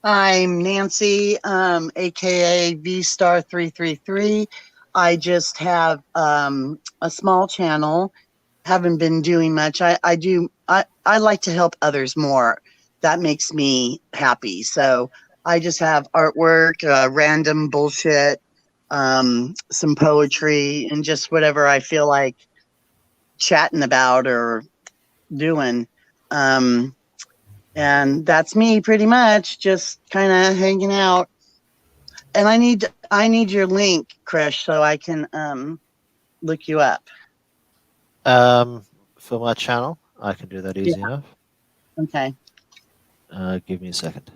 Speaker 3: I'm Nancy, aka VStar333. I just have a small channel. Haven't been doing much. I like to help others more. That makes me happy. So I just have artwork, random bullshit, some poetry, and just whatever I feel like chatting about or doing. And that's me pretty much, just kind of hanging out. And I need your link, Krish, so I can look you up.
Speaker 2: For my channel, I can do that easy enough.
Speaker 3: Okay.
Speaker 2: Give me a second.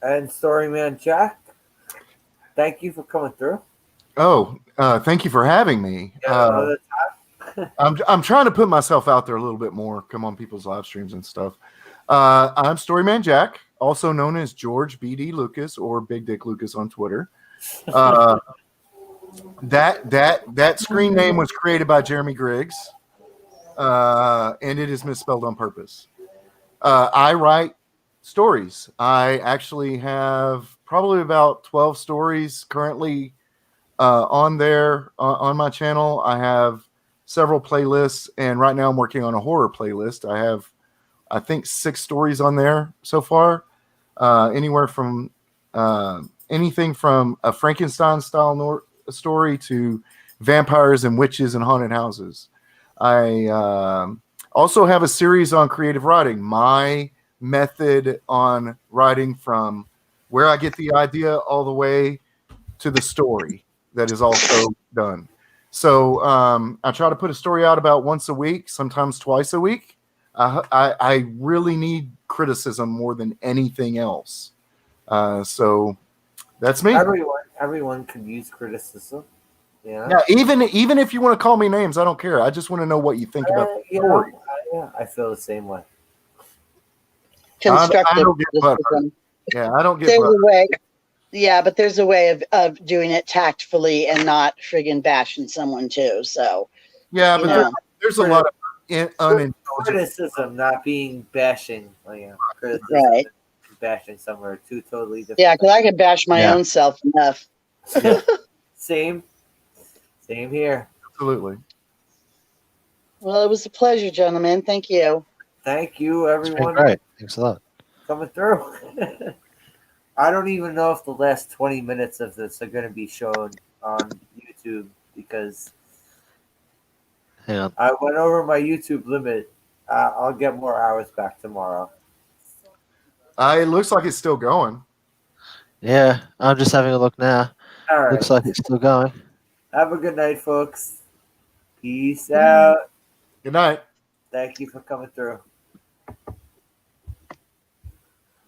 Speaker 1: And Storyman Jack. Thank you for coming through.
Speaker 4: Oh, thank you for having me.
Speaker 1: Another
Speaker 4: I'm trying to put myself out there a little bit more. Come on people's live streams and stuff. I'm Storyman Jack, also known as George BD Lucas or Big Dick Lucas on Twitter. That screen name was created by Jeremy Griggs, and it is misspelled on purpose. I write stories. I actually have probably about 12 stories currently on there on my channel. I have several playlists, and right now I'm working on a horror playlist. I have, I think, 6 stories on there so far. Anywhere from anything from a Frankenstein style story to vampires and witches and haunted houses. I also have a series on creative writing, my method on writing from where I get the idea all the way to the story that is also done. So I try to put a story out about once a week, sometimes twice a week. I really need criticism more than anything else. So that's me.
Speaker 1: Everyone can use criticism. Yeah.
Speaker 4: Yeah, even if you want to call me names, I don't care. I just want to know what you think about the story.
Speaker 1: I feel the same way.
Speaker 3: Constructive
Speaker 4: I don't get
Speaker 3: criticism.
Speaker 4: Yeah, I don't get
Speaker 3: There's a
Speaker 4: butthurt.
Speaker 3: way. Yeah, but there's a way of doing it tactfully and not friggin' bashing someone too. So
Speaker 4: Yeah,
Speaker 3: you
Speaker 4: but
Speaker 3: know.
Speaker 4: there's a lot of unintelligent.
Speaker 1: Criticism, not being bashing. Criticism
Speaker 3: Right.
Speaker 1: and bashing somewhere are two totally different.
Speaker 3: Yeah, because I can bash my
Speaker 2: Yeah.
Speaker 3: own self enough.
Speaker 1: Same here.
Speaker 4: Absolutely.
Speaker 3: Well, it was a pleasure, gentlemen. Thank you.
Speaker 1: Thank you,
Speaker 2: It's been
Speaker 1: everyone,
Speaker 2: great. Thanks a lot.
Speaker 1: coming through. I don't even know if the last 20 minutes of this are going to be shown on YouTube because
Speaker 2: Hang on.
Speaker 1: I went over my YouTube limit. I'll get more hours back tomorrow.
Speaker 4: It looks like it's still going.
Speaker 2: Yeah, I'm just having a look now.
Speaker 1: All right.
Speaker 2: Looks like it's still going.
Speaker 1: Have a good night, folks. Peace out.
Speaker 4: Good night.
Speaker 1: Thank you for coming through.